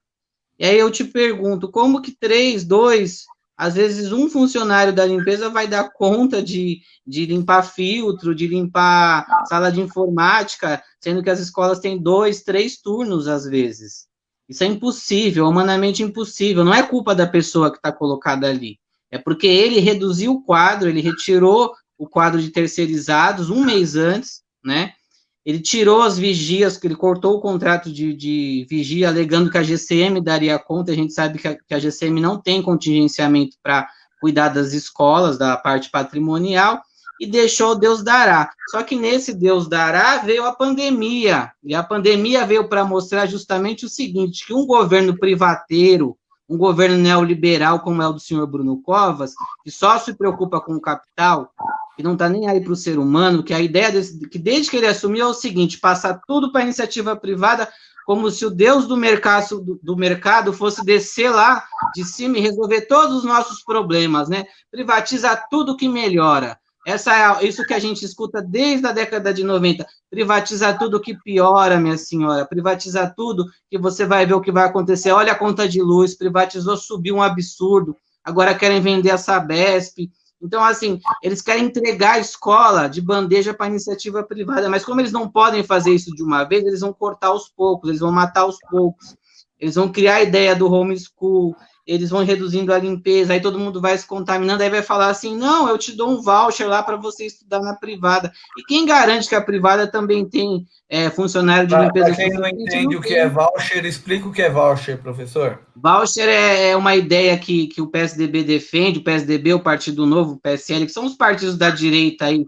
E aí eu te pergunto, como que 3, 2, às vezes um funcionário da limpeza vai dar conta de limpar filtro, de limpar sala de informática, sendo que as escolas têm 2, 3 turnos às vezes. Isso é impossível, humanamente impossível. Não é culpa da pessoa que está colocada ali. É porque ele reduziu o quadro, ele retirou o quadro de terceirizados um mês antes, né? Ele tirou as vigias, ele cortou o contrato de vigia, alegando que a GCM daria conta. A gente sabe que a GCM não tem contingenciamento para cuidar das escolas, da parte patrimonial, e deixou Deus dará. Só que nesse Deus dará veio a pandemia, e a pandemia veio para mostrar justamente o seguinte, que um governo privateiro, um governo neoliberal como é o do senhor Bruno Covas, que só se preocupa com o capital, que não está nem aí para o ser humano, que a ideia que desde que ele assumiu é o seguinte, passar tudo para a iniciativa privada, como se o Deus do mercado fosse descer lá de cima e resolver todos os nossos problemas, né? Privatizar tudo que melhora. Isso que a gente escuta desde a década de 90, privatizar tudo que piora, minha senhora, privatizar tudo que você vai ver o que vai acontecer, olha a conta de luz, privatizou, subiu um absurdo, agora querem vender a Sabesp. Então, assim, eles querem entregar a escola de bandeja para a iniciativa privada, mas como eles não podem fazer isso de uma vez, eles vão cortar aos poucos, eles vão matar aos poucos, eles vão criar a ideia do homeschool, eles vão reduzindo a limpeza, aí todo mundo vai se contaminando, aí vai falar assim, não, eu te dou um voucher lá para você estudar na privada. E quem garante que a privada também tem funcionário de limpeza? Para quem não entende o que é voucher, explica o que é voucher, professor. Voucher é uma ideia que o PSDB defende, o PSDB, o Partido Novo, o PSL, que são os partidos da direita aí,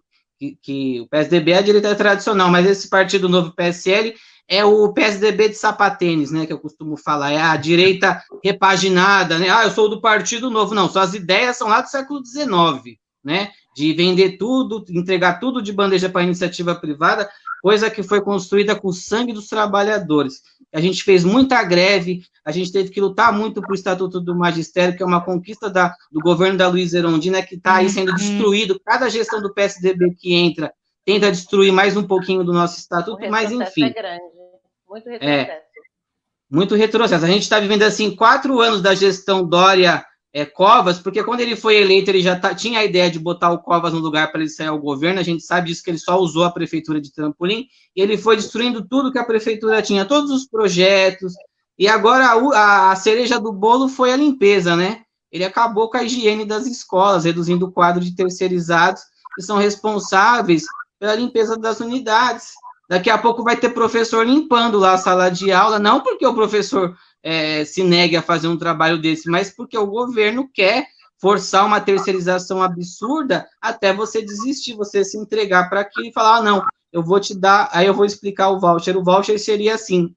que o PSDB é a direita tradicional, mas esse Partido Novo, o PSL, é o PSDB de sapatênis, né, que eu costumo falar, é a direita repaginada, né, eu sou do Partido Novo, não, suas ideias são lá do século XIX, né, de vender tudo, entregar tudo de bandeja para a iniciativa privada, coisa que foi construída com o sangue dos trabalhadores. A gente fez muita greve, a gente teve que lutar muito para o Estatuto do Magistério, que é uma conquista do governo da Luiza Erundina, que está aí sendo destruído, cada gestão do PSDB que entra, tenta destruir mais um pouquinho do nosso estatuto, mas enfim. É grande, muito retrocesso. Muito retrocesso. A gente está vivendo, assim, 4 anos da gestão Dória Covas, porque quando ele foi eleito, ele já tinha a ideia de botar o Covas no lugar para ele sair ao governo, a gente sabe disso, que ele só usou a prefeitura de Trampolim, e ele foi destruindo tudo que a prefeitura tinha, todos os projetos, e agora a cereja do bolo foi a limpeza, né? Ele acabou com a higiene das escolas, reduzindo o quadro de terceirizados, que são responsáveis pela limpeza das unidades. Daqui a pouco vai ter professor limpando lá a sala de aula, não porque o professor se negue a fazer um trabalho desse, mas porque o governo quer forçar uma terceirização absurda até você desistir, você se entregar para aquilo e falar, não, eu vou te dar, aí eu vou explicar o voucher. O voucher seria assim,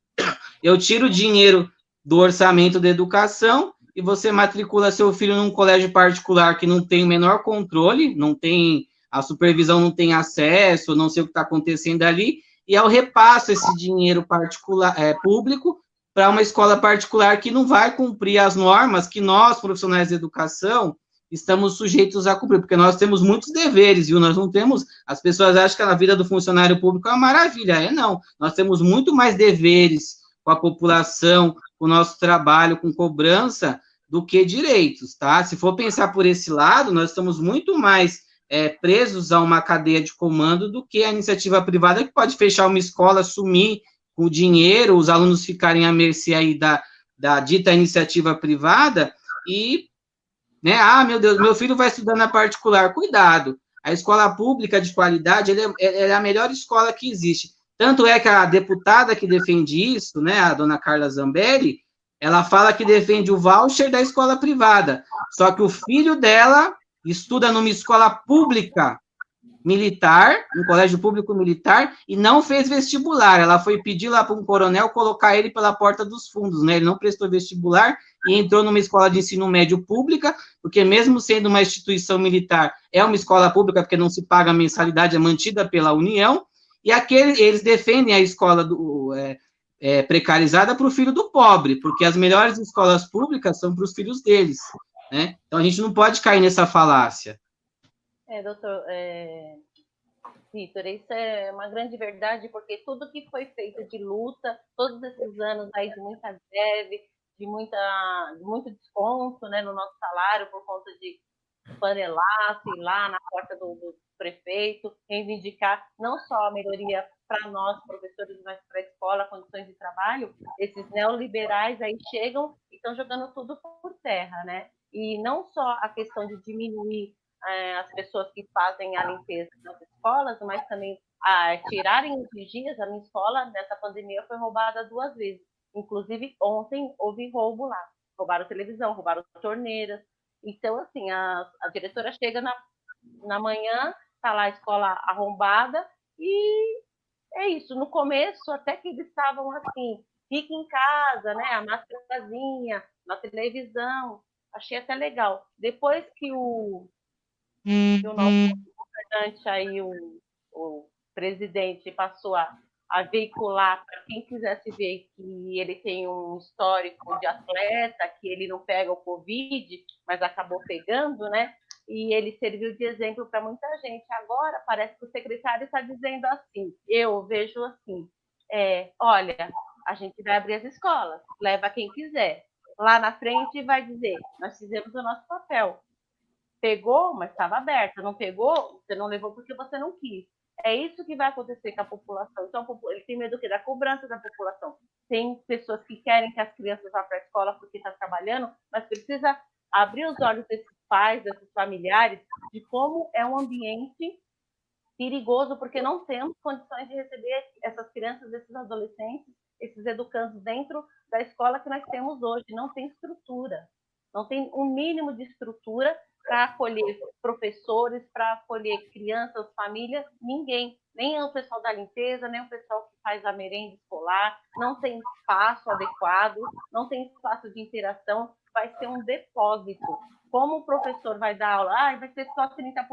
eu tiro o dinheiro do orçamento da educação e você matricula seu filho num colégio particular que não tem o menor controle, não tem, a supervisão não tem acesso, não sei o que está acontecendo ali, e eu repasso esse dinheiro particular, público para uma escola particular que não vai cumprir as normas que nós, profissionais de educação, estamos sujeitos a cumprir, porque nós temos muitos deveres, viu? Nós não temos, as pessoas acham que a vida do funcionário público é uma maravilha, não. Nós temos muito mais deveres com a população, o nosso trabalho com cobrança do que direitos, tá? Se for pensar por esse lado, nós estamos muito mais presos a uma cadeia de comando do que a iniciativa privada, que pode fechar uma escola, sumir com o dinheiro, os alunos ficarem à mercê aí da dita iniciativa privada e, né, meu Deus, meu filho vai estudar na particular, cuidado, a escola pública de qualidade, ela é a melhor escola que existe, tanto é que a deputada que defende isso, né, a dona Carla Zambelli, ela fala que defende o voucher da escola privada, só que o filho dela estuda numa escola pública militar, um colégio público militar, e não fez vestibular. Ela foi pedir lá para um coronel colocar ele pela porta dos fundos, né? Ele não prestou vestibular e entrou numa escola de ensino médio pública, porque mesmo sendo uma instituição militar, é uma escola pública, porque não se paga a mensalidade, é mantida pela União, e eles defendem a escola precarizada para o filho do pobre, porque as melhores escolas públicas são para os filhos deles, né? Então, a gente não pode cair nessa falácia. Doutor Vitor, isso é uma grande verdade, porque tudo que foi feito de luta, todos esses anos aí de muita greve, de muito desconto, né, no nosso salário por conta de panelaço, ir lá na porta do prefeito, reivindicar não só a melhoria para nós, professores, mas para a escola, condições de trabalho, esses neoliberais aí chegam e estão jogando tudo por terra, né? E não só a questão de diminuir as pessoas que fazem a limpeza nas escolas, mas também tirarem os vigias. A minha escola, nessa pandemia, foi roubada 2 vezes. Inclusive, ontem houve roubo lá. Roubaram televisão, roubaram torneiras. Então, assim, a diretora chega na manhã, está lá a escola arrombada, e é isso. No começo, até que eles estavam assim, fique em casa, né? A máscarazinha, na televisão. Achei até legal. Depois que o nosso governante aí, o presidente, passou a veicular para quem quisesse ver que ele tem um histórico de atleta, que ele não pega o Covid, mas acabou pegando, né? E ele serviu de exemplo para muita gente. Agora parece que o secretário está dizendo assim, eu vejo assim, olha, a gente vai abrir as escolas, leva quem quiser. Lá na frente vai dizer, nós fizemos o nosso papel. Pegou, mas estava aberta. Não pegou, você não levou porque você não quis. É isso que vai acontecer com a população. Então, ele tem medo da cobrança da população. Tem pessoas que querem que as crianças vá para a escola porque está trabalhando, mas precisa abrir os olhos desses pais, desses familiares, de como é um ambiente perigoso, porque não temos condições de receber essas crianças, esses adolescentes, esses educandos dentro da escola que nós temos hoje. Não tem estrutura. Não tem um mínimo de estrutura para acolher professores, para acolher crianças, famílias, ninguém. Nem o pessoal da limpeza, nem o pessoal que faz a merenda escolar, não tem espaço adequado, não tem espaço de interação, vai ser um depósito. Como o professor vai dar aula? Vai ser só 30%.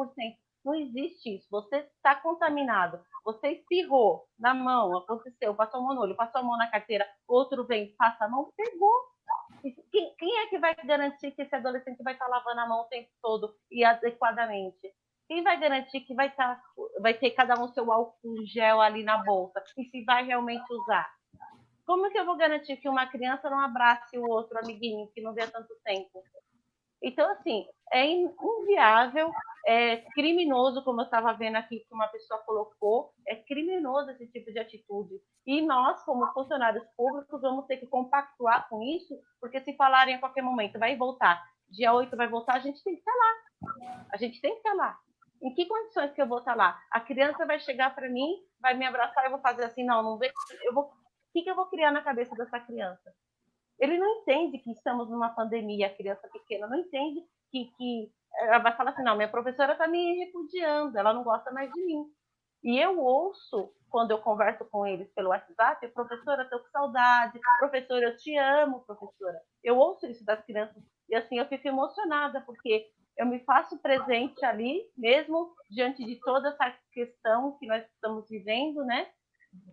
Não existe isso. Você está contaminado. Você espirrou na mão, aconteceu, passou a mão no olho, passou a mão na carteira, outro vem, passa a mão, pegou. Quem é que vai garantir que esse adolescente vai estar lavando a mão o tempo todo e adequadamente? Quem vai garantir que vai ter cada um seu álcool gel ali na bolsa e se vai realmente usar? Como que eu vou garantir que uma criança não abrace o outro amiguinho que não vê há tanto tempo? Então, assim, é inviável, é criminoso, como eu estava vendo aqui que uma pessoa colocou, é criminoso esse tipo de atitude. E nós, como funcionários públicos, vamos ter que compactuar com isso, porque se falarem a qualquer momento, vai voltar, dia 8 vai voltar, a gente tem que estar lá. A gente tem que estar lá. Em que condições que eu vou estar lá? A criança vai chegar para mim, vai me abraçar, eu vou fazer assim, não vê. O que eu vou criar na cabeça dessa criança? Ele não entende que estamos numa pandemia, a criança pequena não entende que ela vai falar assim, não, minha professora está me repudiando, ela não gosta mais de mim. E eu ouço, quando eu converso com eles pelo WhatsApp, professora, estou com saudade, professora, eu te amo, professora. Eu ouço isso das crianças e assim eu fico emocionada, porque eu me faço presente ali, mesmo diante de toda essa questão que nós estamos vivendo, né?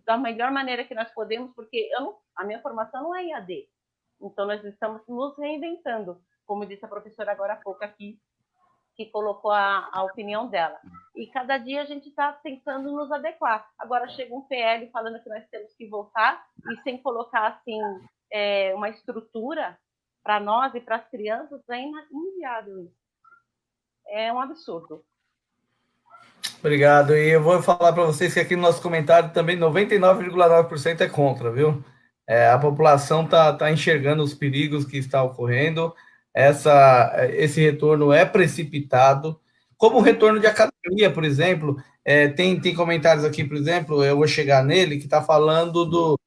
Da melhor maneira que nós podemos, porque a minha formação não é EAD. Então, nós estamos nos reinventando, como disse a professora agora há pouco aqui, que colocou a opinião dela. E cada dia a gente está tentando nos adequar. Agora chega um PL falando que nós temos que voltar, e sem colocar assim uma estrutura para nós e para as crianças, é inviável isso. É um absurdo. Obrigado. E eu vou falar para vocês que aqui no nosso comentário também 99,9% é contra, viu? A população tá enxergando os perigos que está ocorrendo. Esse retorno é precipitado. Como o retorno de academia, por exemplo, tem comentários aqui, por exemplo, eu vou chegar nele, que está falando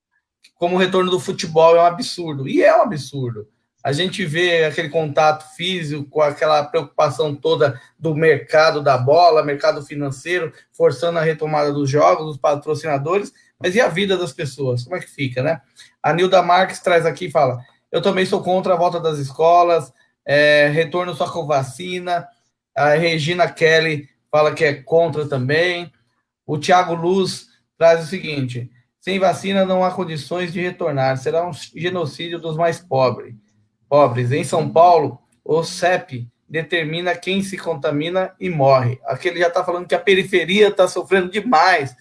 como o retorno do futebol é um absurdo. E é um absurdo. A gente vê aquele contato físico, com aquela preocupação toda do mercado da bola, mercado financeiro, forçando a retomada dos jogos, dos patrocinadores, mas e a vida das pessoas? Como é que fica, né? A Nilda Marques traz aqui e fala: eu também sou contra a volta das escolas, retorno só com vacina. A Regina Kelly fala que é contra também. O Thiago Luz traz o seguinte: sem vacina não há condições de retornar, será um genocídio dos mais pobres. Em São Paulo, o CEP determina quem se contamina e morre. Aqui ele já está falando que a periferia está sofrendo demais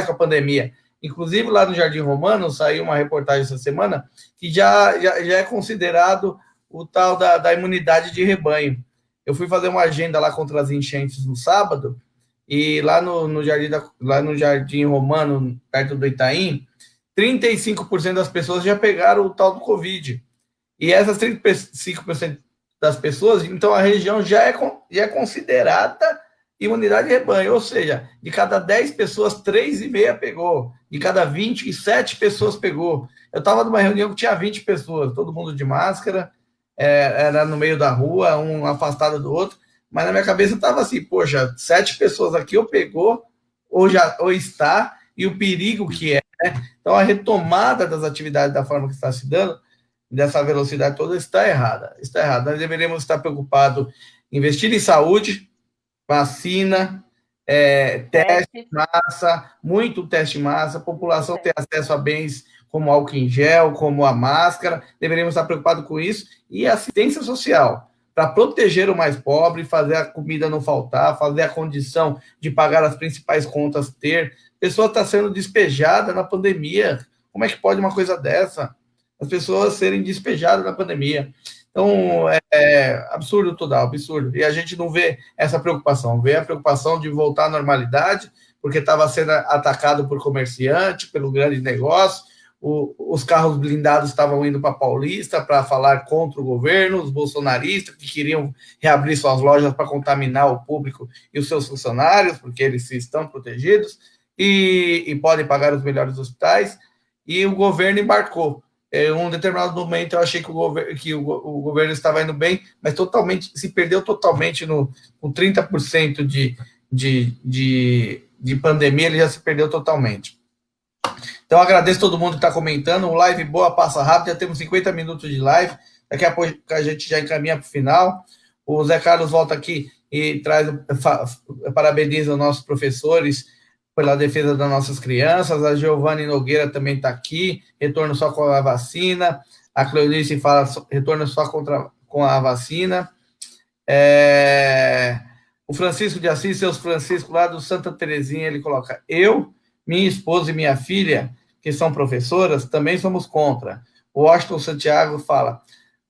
com a pandemia. Inclusive, lá no Jardim Romano, saiu uma reportagem essa semana que já é considerado o tal da imunidade de rebanho. Eu fui fazer uma agenda lá contra as enchentes no sábado, e lá no Jardim Romano, perto do Itaim, 35% das pessoas já pegaram o tal do Covid. E essas 35% das pessoas, então a região já é considerada imunidade de rebanho, ou seja, de cada 10 pessoas, 3,5 pegou, de cada 27 pessoas pegou. Eu estava numa reunião que tinha 20 pessoas, todo mundo de máscara, era no meio da rua, um afastado do outro, mas na minha cabeça estava assim: poxa, 7 pessoas aqui ou pegou, ou está, e o perigo que é, né? Então a retomada das atividades da forma que está se dando, dessa velocidade toda, está errada. Está errada. Nós deveríamos estar preocupados em investir em saúde, vacina, teste massa, muito teste massa, a população ter acesso a bens como álcool em gel, como a máscara, deveríamos estar preocupados com isso, e assistência social, para proteger o mais pobre, fazer a comida não faltar, fazer a condição de pagar as principais contas ter. A pessoa está sendo despejada na pandemia. Como é que pode uma coisa dessa? As pessoas serem despejadas na pandemia. Então, absurdo total, absurdo. E a gente não vê essa preocupação, vê a preocupação de voltar à normalidade, porque estava sendo atacado por comerciante, pelo grande negócio, os carros blindados estavam indo para Paulista para falar contra o governo, os bolsonaristas que queriam reabrir suas lojas para contaminar o público e os seus funcionários, porque eles estão protegidos e podem pagar os melhores hospitais, e o governo embarcou. Em um determinado momento eu achei que o governo estava indo bem, mas se perdeu totalmente com 30% de pandemia, ele já se perdeu totalmente. Então, agradeço todo mundo que está comentando. Live boa, passa rápido. Já temos 50 minutos de live. Daqui a pouco a gente já encaminha para o final. O Zé Carlos volta aqui e parabeniza os nossos professores pela defesa das nossas crianças. A Giovanni Nogueira também está aqui. Retorno só com a vacina. A Cleonice fala retorno só com a vacina. O Francisco de Assis, seus Francisco, lá do Santa Terezinha, ele coloca: eu, minha esposa e minha filha, que são professoras, também somos contra. O Washington Santiago fala: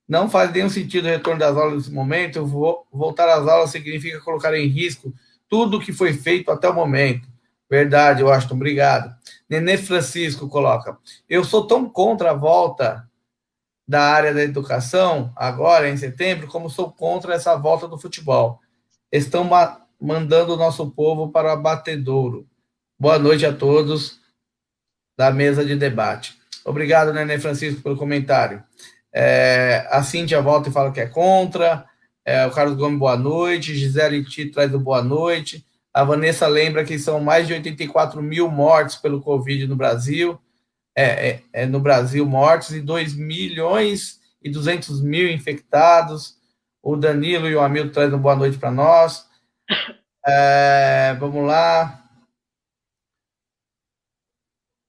não faz nenhum sentido o retorno das aulas nesse momento, voltar às aulas significa colocar em risco tudo o que foi feito até o momento. Verdade, Washington, obrigado. Nenê Francisco coloca: eu sou tão contra a volta da área da educação, agora em setembro, como sou contra essa volta do futebol. Estão mandando o nosso povo para o abatedouro. Boa noite a todos da mesa de debate. Obrigado, Nenê Francisco, pelo comentário. A Cíntia volta e fala que é contra. O Carlos Gomes, boa noite. Gisele Tito traz o boa noite. A Vanessa lembra que são mais de 84 mil mortes pelo Covid no Brasil. No Brasil, mortes, e 2 milhões e 200 mil infectados. O Danilo e o Hamilton trazem uma boa noite para nós. Vamos lá.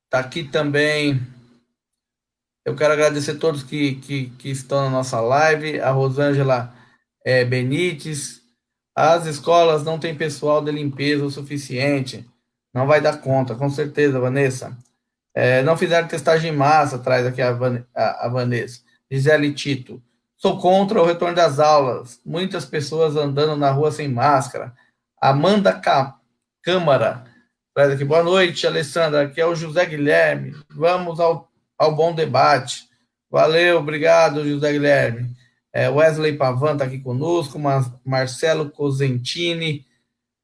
Está aqui também. Eu quero agradecer a todos que estão na nossa live. A Rosângela Benites. As escolas não têm pessoal de limpeza o suficiente. Não vai dar conta, com certeza, Vanessa. Não fizeram testagem em massa, traz aqui a Vanessa. Gisele Tito. Sou contra o retorno das aulas. Muitas pessoas andando na rua sem máscara. Amanda Câmara. Traz aqui. Boa noite, Alessandra. Aqui é o José Guilherme. Vamos ao bom debate. Valeu, obrigado, José Guilherme. Wesley Pavan está aqui conosco. Marcelo Cosentini.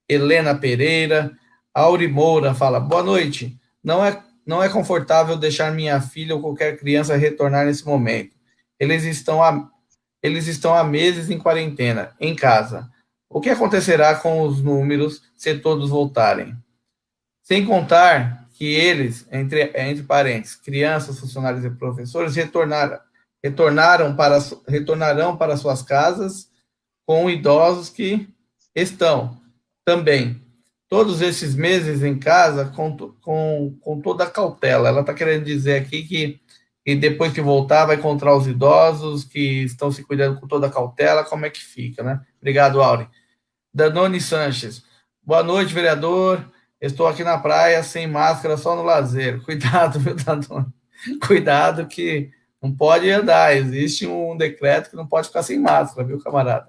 Helena Pereira. Auri Moura fala. Boa noite. Não é confortável deixar minha filha ou qualquer criança retornar nesse momento. Eles estão há meses em quarentena, em casa. O que acontecerá com os números se todos voltarem? Sem contar que eles, entre parênteses, crianças, funcionários e professores, retornarão para suas casas com idosos que estão também todos esses meses em casa com toda a cautela. Ela está querendo dizer aqui que depois que voltar vai encontrar os idosos que estão se cuidando com toda a cautela, como é que fica, né? Obrigado, Auri. Danone Sanches. Boa noite, vereador. Estou aqui na praia sem máscara, só no lazer. Cuidado, viu, Danone? Cuidado que não pode andar. Existe um decreto que não pode ficar sem máscara, viu, camarada?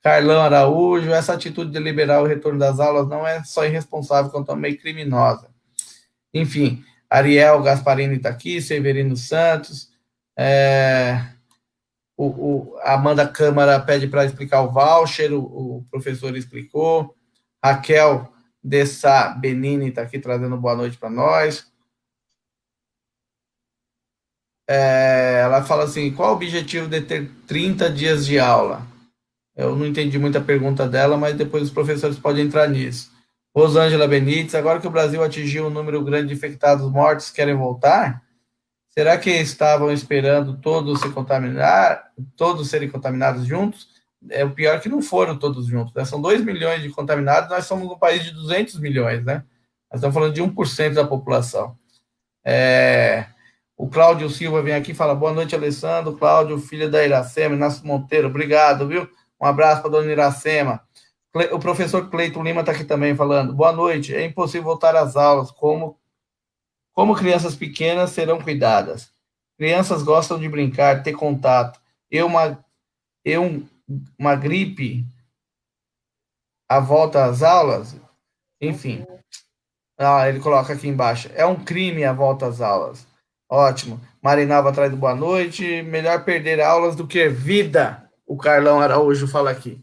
Carlão Araújo, essa atitude de liberar o retorno das aulas não é só irresponsável, como também criminosa. Enfim, Ariel Gasparini está aqui, Severino Santos, Amanda Câmara pede para explicar o voucher, o professor explicou, Raquel Dessa Benini está aqui trazendo boa noite para nós. Ela fala assim, qual o objetivo de ter 30 dias de aula? Eu não entendi muito a pergunta dela, mas depois os professores podem entrar nisso. Rosângela Benites, agora que o Brasil atingiu um número grande de infectados mortos, querem voltar? Será que estavam esperando todos serem contaminados juntos? O pior que não foram todos juntos, né? São 2 milhões de contaminados, nós somos um país de 200 milhões, né? Nós estamos falando de 1% da população. O Cláudio Silva vem aqui e fala, boa noite, Alessandro. Cláudio, filho da Iracema, Inácio Monteiro, obrigado, viu? Um abraço para a dona Iracema. O professor Cleiton Lima está aqui também falando. Boa noite. É impossível voltar às aulas. Como crianças pequenas serão cuidadas? Crianças gostam de brincar, ter contato. Uma gripe à volta às aulas? Enfim. Ele coloca aqui embaixo. É um crime a volta às aulas. Ótimo. Marinalva atrás do boa noite. Melhor perder aulas do que vida. O Carlão Araújo fala aqui.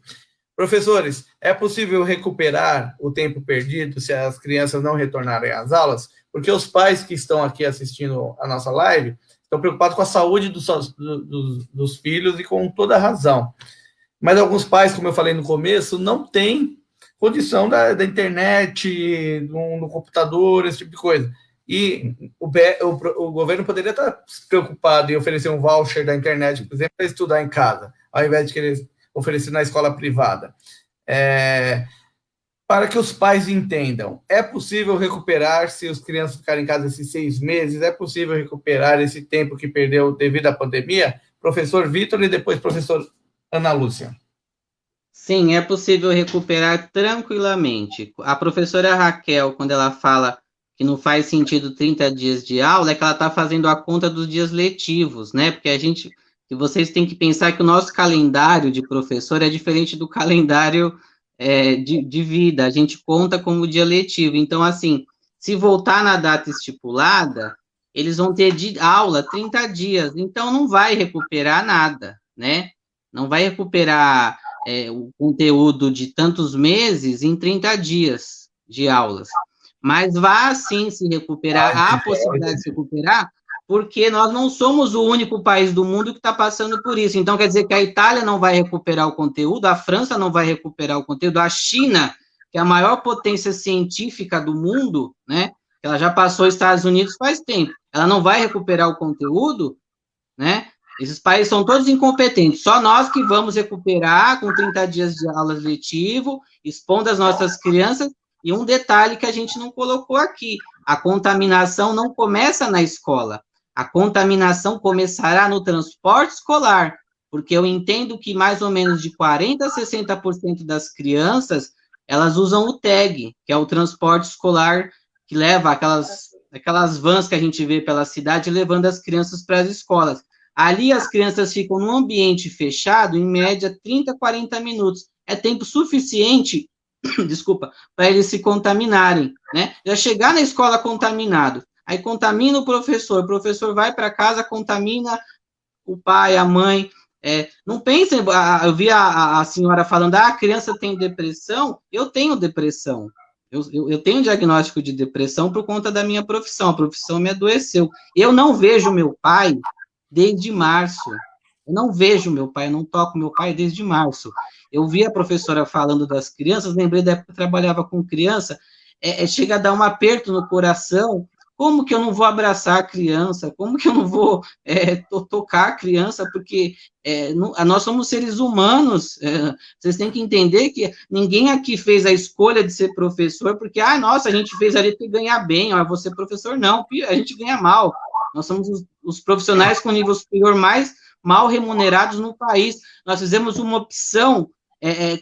Professores, é possível recuperar o tempo perdido se as crianças não retornarem às aulas? Porque os pais que estão aqui assistindo a nossa live estão preocupados com a saúde dos filhos e com toda a razão. Mas alguns pais, como eu falei no começo, não têm condição da internet, no computador, esse tipo de coisa. E o governo poderia estar preocupado em oferecer um voucher da internet, por exemplo, para estudar em casa, ao invés de querer oferecer na escola privada. Para que os pais entendam, é possível recuperar, se as crianças ficarem em casa esses 6 meses, é possível recuperar esse tempo que perdeu devido à pandemia? Professor Vitor e depois professor Ana Lúcia. Sim, é possível recuperar tranquilamente. A professora Raquel, quando ela fala que não faz sentido 30 dias de aula, é que ela está fazendo a conta dos dias letivos, né? Porque vocês têm que pensar que o nosso calendário de professor é diferente do calendário de vida, a gente conta como dia letivo. Então, assim, se voltar na data estipulada, eles vão ter aula 30 dias, então não vai recuperar nada, né? Não vai recuperar o conteúdo de tantos meses em 30 dias de aulas. Mas vai, sim, se recuperar, há a possibilidade de se recuperar, porque nós não somos o único país do mundo que está passando por isso. Então, quer dizer que a Itália não vai recuperar o conteúdo, a França não vai recuperar o conteúdo, a China, que é a maior potência científica do mundo, né? Ela já passou os Estados Unidos faz tempo, ela não vai recuperar o conteúdo, né? Esses países são todos incompetentes, só nós que vamos recuperar com 30 dias de aulas letivo, expondo as nossas crianças. E um detalhe que a gente não colocou aqui, a contaminação não começa na escola, a contaminação começará no transporte escolar, porque eu entendo que mais ou menos de 40% a 60% das crianças, elas usam o TAG, que é o transporte escolar, que leva aquelas aquelas vans que a gente vê pela cidade levando as crianças para as escolas. Ali as crianças ficam num ambiente fechado, em média 30, 40 minutos. É tempo suficiente, desculpa, para eles se contaminarem, né? Já chegar na escola contaminado, aí contamina o professor vai para casa, contamina o pai, a mãe. Não pensem, eu vi a senhora falando, a criança tem depressão, eu tenho depressão. Eu tenho diagnóstico de depressão por conta da minha profissão, a profissão me adoeceu. Eu não vejo meu pai desde março. Eu não vejo meu pai, eu não toco meu pai desde março. Eu vi a professora falando das crianças, lembrei da época que eu trabalhava com criança, chega a dar um aperto no coração. Como que eu não vou abraçar a criança? Como que eu não vou tocar a criança? Porque nós somos seres humanos. Vocês têm que entender que ninguém aqui fez a escolha de ser professor porque, nossa, a gente fez ali para ganhar bem, eu vou ser professor. Não, a gente ganha mal. Nós somos os profissionais com nível superior mais mal remunerados no país. Nós fizemos uma opção,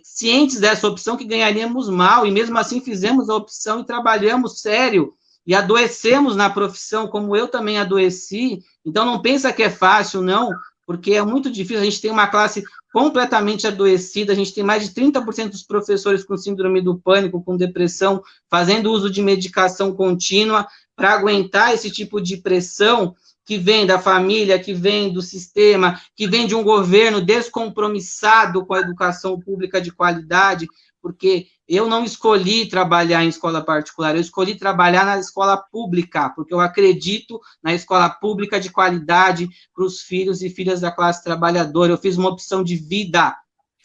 cientes dessa opção, que ganharíamos mal, e mesmo assim fizemos a opção e trabalhamos sério, e adoecemos na profissão, como eu também adoeci. Então, não pensa que é fácil, não, porque é muito difícil. A gente tem uma classe completamente adoecida, a gente tem mais de 30% dos professores com síndrome do pânico, com depressão, fazendo uso de medicação contínua para aguentar esse tipo de pressão que vem da família, que vem do sistema, que vem de um governo descompromissado com a educação pública de qualidade, porque eu não escolhi trabalhar em escola particular, eu escolhi trabalhar na escola pública, porque eu acredito na escola pública de qualidade para os filhos e filhas da classe trabalhadora. Eu fiz uma opção de vida,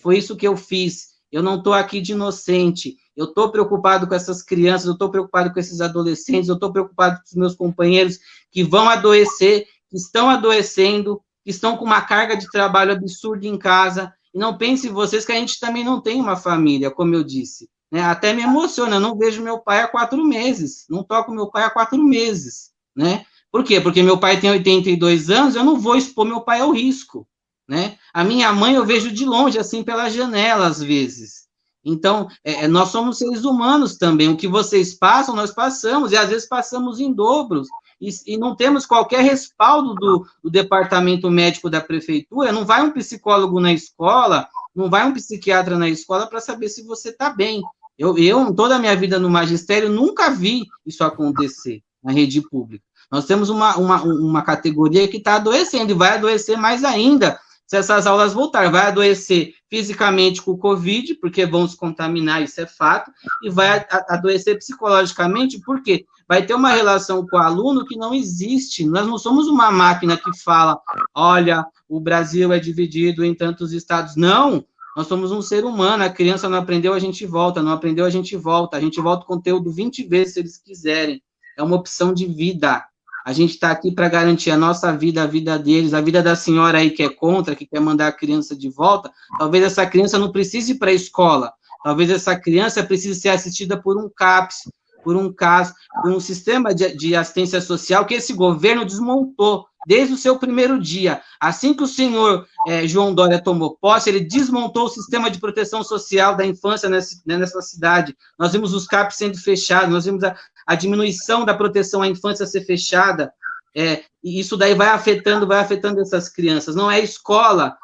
foi isso que eu fiz. Eu não estou aqui de inocente, eu estou preocupado com essas crianças, eu estou preocupado com esses adolescentes, eu estou preocupado com os meus companheiros que vão adoecer, que estão adoecendo, que estão com uma carga de trabalho absurda em casa. E não pensem vocês que a gente também não tem uma família, como eu disse. Né? Até me emociona, eu não vejo meu pai há 4 meses, não toco meu pai há 4 meses. Né? Por quê? Porque meu pai tem 82 anos, eu não vou expor meu pai ao risco. Né? A minha mãe eu vejo de longe, assim, pela janela, às vezes. Então, nós somos seres humanos também. O que vocês passam, nós passamos, e às vezes passamos em dobros. E não temos qualquer respaldo do departamento médico da prefeitura, não vai um psicólogo na escola, não vai um psiquiatra na escola para saber se você está bem. Eu, toda a minha vida no magistério, nunca vi isso acontecer na rede pública. Nós temos uma categoria que está adoecendo, e vai adoecer mais ainda se essas aulas voltarem. Vai adoecer fisicamente com o Covid, porque vão se contaminar, isso é fato, e vai adoecer psicologicamente, por quê? Vai ter uma relação com o aluno que não existe. Nós não somos uma máquina que fala, olha, o Brasil é dividido em tantos estados. Não, nós somos um ser humano. A criança não aprendeu, a gente volta. Não aprendeu, a gente volta. A gente volta o conteúdo 20 vezes, se eles quiserem. É uma opção de vida. A gente está aqui para garantir a nossa vida, a vida deles, a vida da senhora aí que é contra, que quer mandar a criança de volta. Talvez essa criança não precise ir para a escola. Talvez essa criança precise ser assistida por um CAPS, por um CAS, por um sistema de assistência social que esse governo desmontou desde o seu primeiro dia. Assim que o senhor João Dória tomou posse, ele desmontou o sistema de proteção social da infância nessa cidade. Nós vimos os CAPs sendo fechados, nós vimos a diminuição da proteção à infância ser fechada, e isso daí vai afetando essas crianças. Não é escola.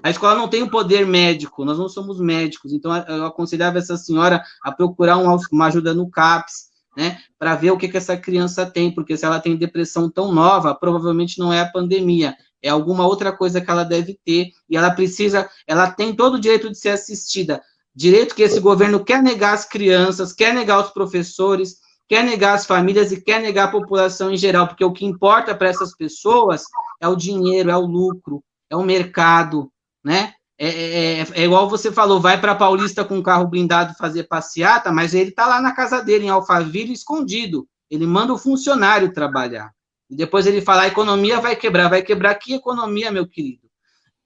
A escola não tem o poder médico, nós não somos médicos, então eu aconselhava essa senhora a procurar uma ajuda no CAPS, né, para ver o que essa criança tem, porque se ela tem depressão tão nova, provavelmente não é a pandemia, é alguma outra coisa que ela deve ter, e ela tem todo o direito de ser assistida, direito que esse governo quer negar às crianças, quer negar aos professores, quer negar às famílias e quer negar à população em geral, porque o que importa para essas pessoas é o dinheiro, é o lucro, é o mercado, né? É igual você falou, vai para Paulista com um carro blindado fazer passeata, mas ele está lá na casa dele, em Alphaville, escondido. Ele manda o funcionário trabalhar. E depois ele fala, a economia vai quebrar que economia, meu querido?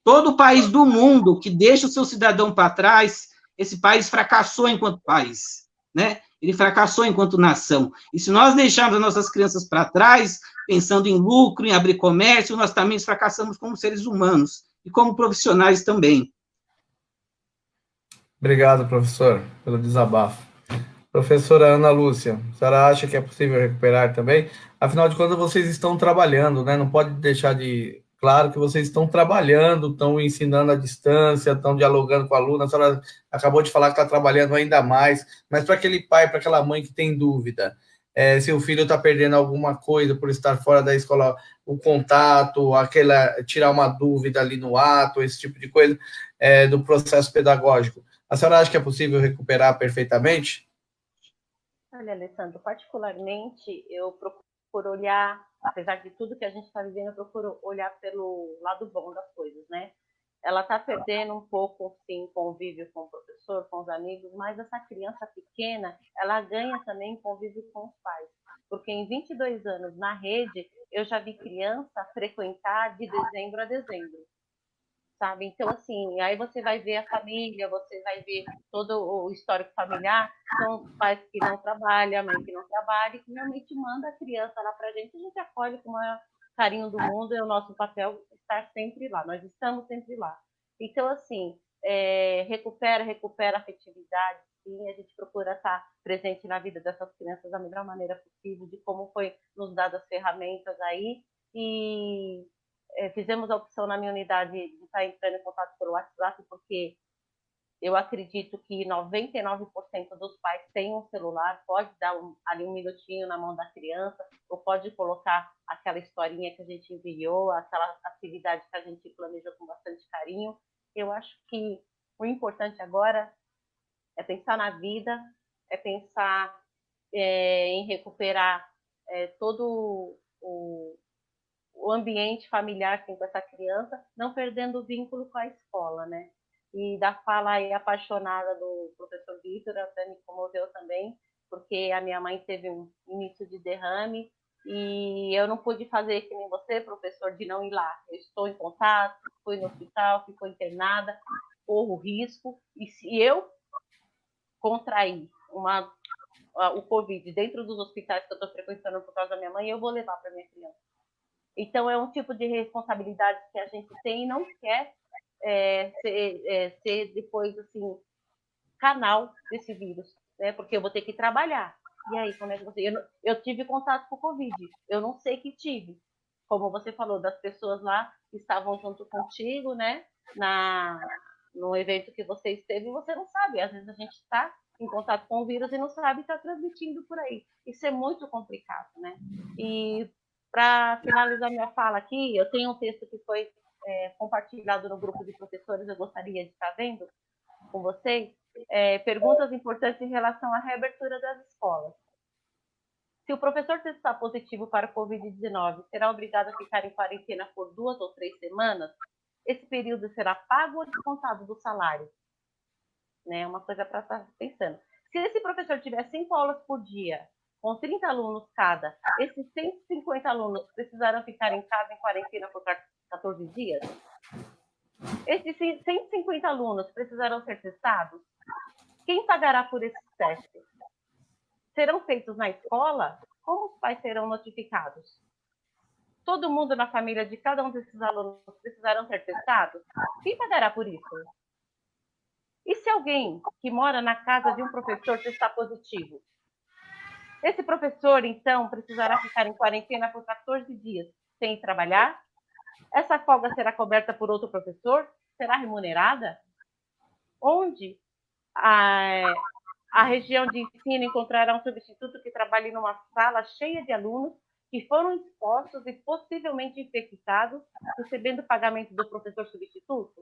Todo país do mundo que deixa o seu cidadão para trás, esse país fracassou enquanto país, né? Ele fracassou enquanto nação. E se nós deixarmos as nossas crianças para trás, pensando em lucro, em abrir comércio, nós também fracassamos como seres humanos e como profissionais também. Obrigado, professor, pelo desabafo. Professora Ana Lúcia, a senhora acha que é possível recuperar também? Afinal de contas, vocês estão trabalhando, né? Não pode deixar de. Claro que vocês estão trabalhando, estão ensinando à distância, estão dialogando com a aluna. A senhora acabou de falar que está trabalhando ainda mais, mas para aquele pai, para aquela mãe que tem dúvida, se o filho está perdendo alguma coisa por estar fora da escola, o contato, tirar uma dúvida ali no ato, esse tipo de coisa, do processo pedagógico. A senhora acha que é possível recuperar perfeitamente? Olha, Alessandro, particularmente eu procuro olhar, apesar de tudo que a gente está vivendo, eu procuro olhar pelo lado bom das coisas, né? Ela está perdendo um pouco, sim, convívio com o professor, com os amigos, mas essa criança pequena, ela ganha também convívio com os pais. Porque em 22 anos na rede, eu já vi criança frequentar de dezembro a dezembro, sabe? Então, assim, aí você vai ver a família, você vai ver todo o histórico familiar, são os pais que não trabalham, a mãe que não trabalha, e que realmente manda a criança lá pra gente, a gente acolhe com o maior carinho do mundo, é o nosso papel estar sempre lá, nós estamos sempre lá. Então, assim, recupera a afetividade, sim, a gente procura estar presente na vida dessas crianças da melhor maneira possível, de como foi nos dado as ferramentas aí, e fizemos a opção na minha unidade de estar entrando em contato pelo WhatsApp, porque eu acredito que 99% dos pais têm um celular, pode dar ali um minutinho na mão da criança, ou pode colocar aquela historinha que a gente enviou, aquela atividade que a gente planejou com bastante carinho. Eu acho que o importante agora é pensar na vida, é pensar em recuperar todo o ambiente familiar assim, com essa criança, não perdendo o vínculo com a escola, né? E da fala aí apaixonada do professor Vitor, até me comoveu também, porque a minha mãe teve um início de derrame e eu não pude fazer que nem você, professor, de não ir lá. Eu estou em contato, fui no hospital, ficou internada, corro risco, e se eu contrair o Covid dentro dos hospitais que eu estou frequentando por causa da minha mãe, eu vou levar para minha criança. Então, é um tipo de responsabilidade que a gente tem e não quer ser depois, assim, canal desse vírus, né? Porque eu vou ter que trabalhar. E aí, como é que você... Eu tive contato com o Covid, eu não sei que tive. Como você falou, das pessoas lá que estavam junto contigo, né? No evento que você esteve, você não sabe. Às vezes a gente está em contato com o vírus e não sabe estar transmitindo por aí. Isso é muito complicado, né? E para finalizar minha fala aqui, eu tenho um texto que foi compartilhado no grupo de professores, eu gostaria de estar vendo com vocês, perguntas importantes em relação à reabertura das escolas. Se o professor testar positivo para o Covid-19, será obrigado a ficar em quarentena por 2 ou 3 semanas? Esse período será pago ou descontado do salário? Né? Uma coisa para estar pensando. Se esse professor tiver 5 aulas por dia, com 30 alunos cada, esses 150 alunos precisarão ficar em casa em quarentena por 14 dias? Esses 150 alunos precisarão ser testados? Quem pagará por esses testes? Serão feitos na escola? Como os pais serão notificados? Todo mundo na família de cada um desses alunos precisarão ser testados? Quem pagará por isso? E se alguém que mora na casa de um professor testar positivo? Esse professor, então, precisará ficar em quarentena por 14 dias sem trabalhar? Essa folga será coberta por outro professor? Será remunerada? Onde a região de ensino encontrará um substituto que trabalhe numa sala cheia de alunos que foram expostos e possivelmente infectados, recebendo pagamento do professor substituto?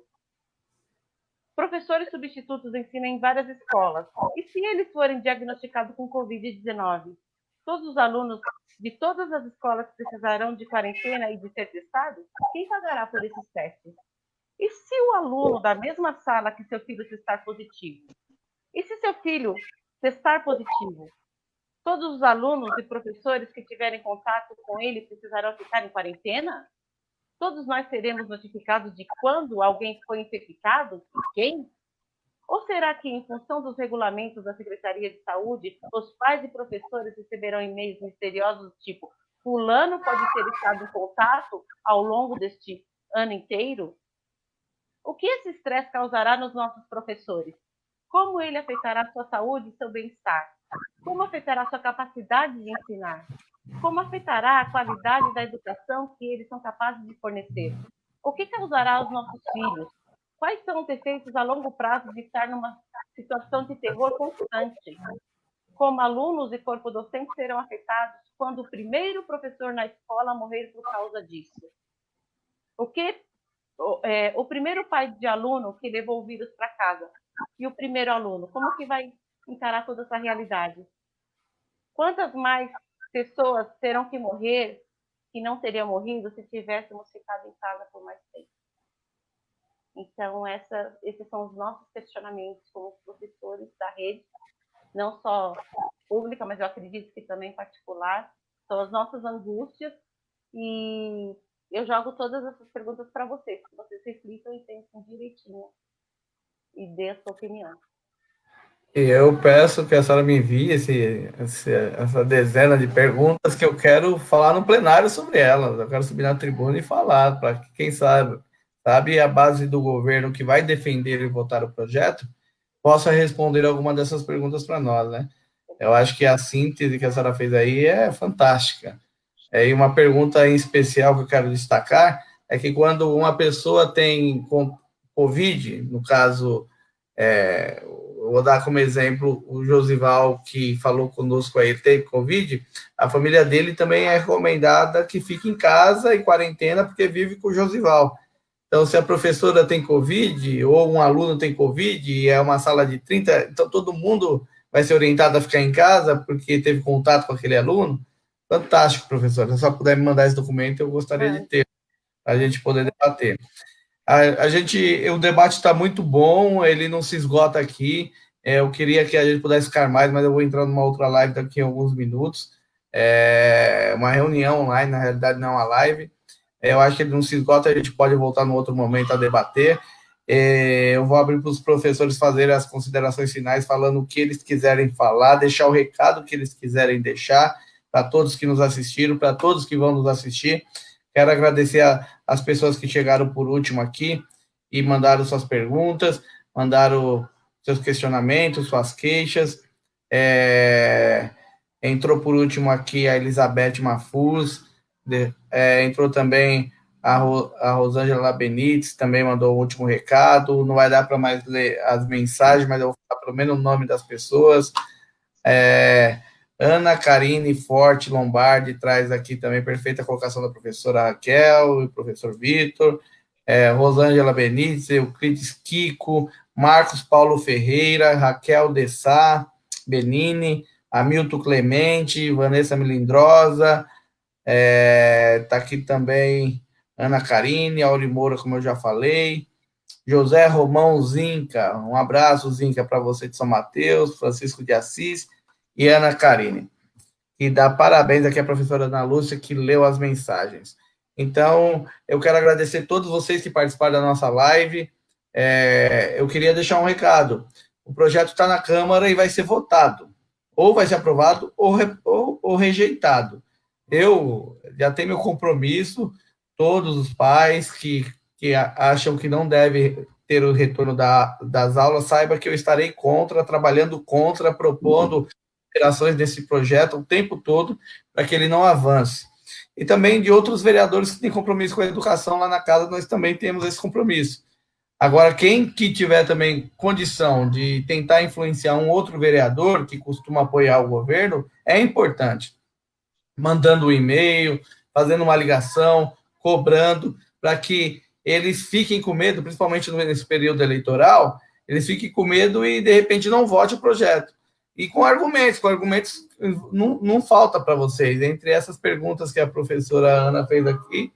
Professores substitutos ensinam em várias escolas. E se eles forem diagnosticados com Covid-19? Todos os alunos de todas as escolas precisarão de quarentena e de ser testados? Quem pagará por esses testes? E se o aluno da mesma sala que seu filho testar positivo? E se seu filho testar positivo? Todos os alunos e professores que tiverem contato com ele precisarão ficar em quarentena? Todos nós seremos notificados de quando alguém foi infectado e quem? Ou será que, em função dos regulamentos da Secretaria de Saúde, os pais e professores receberão e-mails misteriosos tipo fulano pode ter estado em contato ao longo deste ano inteiro? O que esse estresse causará nos nossos professores? Como ele afetará a sua saúde e seu bem-estar? Como afetará a sua capacidade de ensinar? Como afetará a qualidade da educação que eles são capazes de fornecer? O que causará aos nossos filhos? Quais são os efeitos a longo prazo de estar numa situação de terror constante? Como alunos e corpo docente serão afetados quando o primeiro professor na escola morrer por causa disso? O primeiro pai de aluno que levou o vírus para casa e o primeiro aluno, como que vai encarar toda essa realidade? Quantas mais pessoas terão que morrer que não teriam morrido se tivéssemos ficado em casa por mais tempo? Então, esses são os nossos questionamentos como professores da rede, não só pública, mas eu acredito que também particular, são as nossas angústias, e eu jogo todas essas perguntas para vocês, que vocês reflitam e pensem direitinho e dê a sua opinião. E eu peço que a senhora me envie essa dezena de perguntas que eu quero falar no plenário sobre elas. Eu quero subir na tribuna e falar, para que, quem sabe a base do governo que vai defender e votar o projeto possa responder alguma dessas perguntas para nós, né? Eu acho que a síntese que a senhora fez aí é fantástica. E uma pergunta em especial que eu quero destacar é que quando uma pessoa tem Covid, no caso, eu vou dar como exemplo o Josival, que falou conosco aí, teve Covid, a família dele também é recomendada que fique em casa, em quarentena, porque vive com o Josival. Então, se a professora tem Covid, ou um aluno tem Covid, e é uma sala de 30, então todo mundo vai ser orientado a ficar em casa, porque teve contato com aquele aluno. Fantástico, professora. Se só puder me mandar esse documento, eu gostaria de ter, para a gente poder debater. O debate está muito bom, ele não se esgota aqui. Eu queria que a gente pudesse ficar mais, mas eu vou entrar numa outra live daqui a alguns minutos. Uma reunião online, na realidade, não é uma live. Eu acho que ele não se esgota, a gente pode voltar no outro momento a debater. Eu vou abrir para os professores fazerem as considerações finais, falando o que eles quiserem falar, deixar o recado que eles quiserem deixar para todos que nos assistiram, para todos que vão nos assistir. Quero agradecer as pessoas que chegaram por último aqui e mandaram suas perguntas, mandaram seus questionamentos, suas queixas. Entrou por último aqui a Elizabeth Mafuz, entrou também a Rosângela Benites, também mandou o último recado. Não vai dar para mais ler as mensagens, mas eu vou falar pelo menos o nome das pessoas. Ana Karine Forte Lombardi traz aqui também perfeita colocação da professora Raquel e o professor Vitor, Rosângela Benites, Euclides Kiko, Marcos Paulo Ferreira, Raquel Dessá, Benini, Hamilton Clemente, Vanessa Melindrosa, tá aqui também Ana Karine, Auri Moura, como eu já falei, José Romão Zinca, um abraço, Zinca, para você de São Mateus, Francisco de Assis e Ana Karine. E dá parabéns aqui à professora Ana Lúcia, que leu as mensagens. Então, eu quero agradecer a todos vocês que participaram da nossa live. Eu queria deixar um recado. O projeto está na Câmara e vai ser votado. Ou vai ser aprovado ou rejeitado. Eu já tenho meu compromisso, todos os pais que acham que não deve ter o retorno das aulas, saiba que eu estarei contra, trabalhando contra, propondo alterações desse projeto o tempo todo, para que ele não avance. E também de outros vereadores que têm compromisso com a educação lá na casa, nós também temos esse compromisso. Agora, quem que tiver também condição de tentar influenciar um outro vereador que costuma apoiar o governo, é importante. Mandando um e-mail, fazendo uma ligação, cobrando, para que eles fiquem com medo, principalmente nesse período eleitoral, eles fiquem com medo e, de repente, não vote o projeto. E com argumentos não falta para vocês. Entre essas perguntas que a professora Ana fez aqui,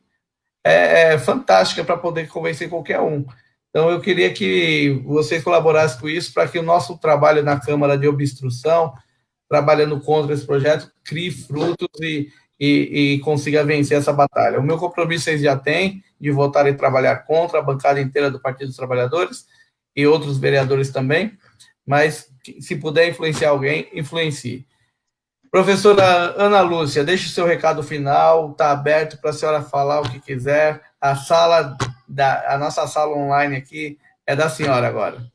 é fantástica para poder convencer qualquer um. Então, eu queria que vocês colaborassem com isso para que o nosso trabalho na Câmara de Obstrução, trabalhando contra esse projeto, crie frutos e consiga vencer essa batalha. O meu compromisso vocês já têm, de votar e trabalhar contra a bancada inteira do Partido dos Trabalhadores e outros vereadores também, mas se puder influenciar alguém, influencie. Professora Ana Lúcia, deixe o seu recado final, está aberto para a senhora falar o que quiser. A nossa sala online aqui é da senhora agora.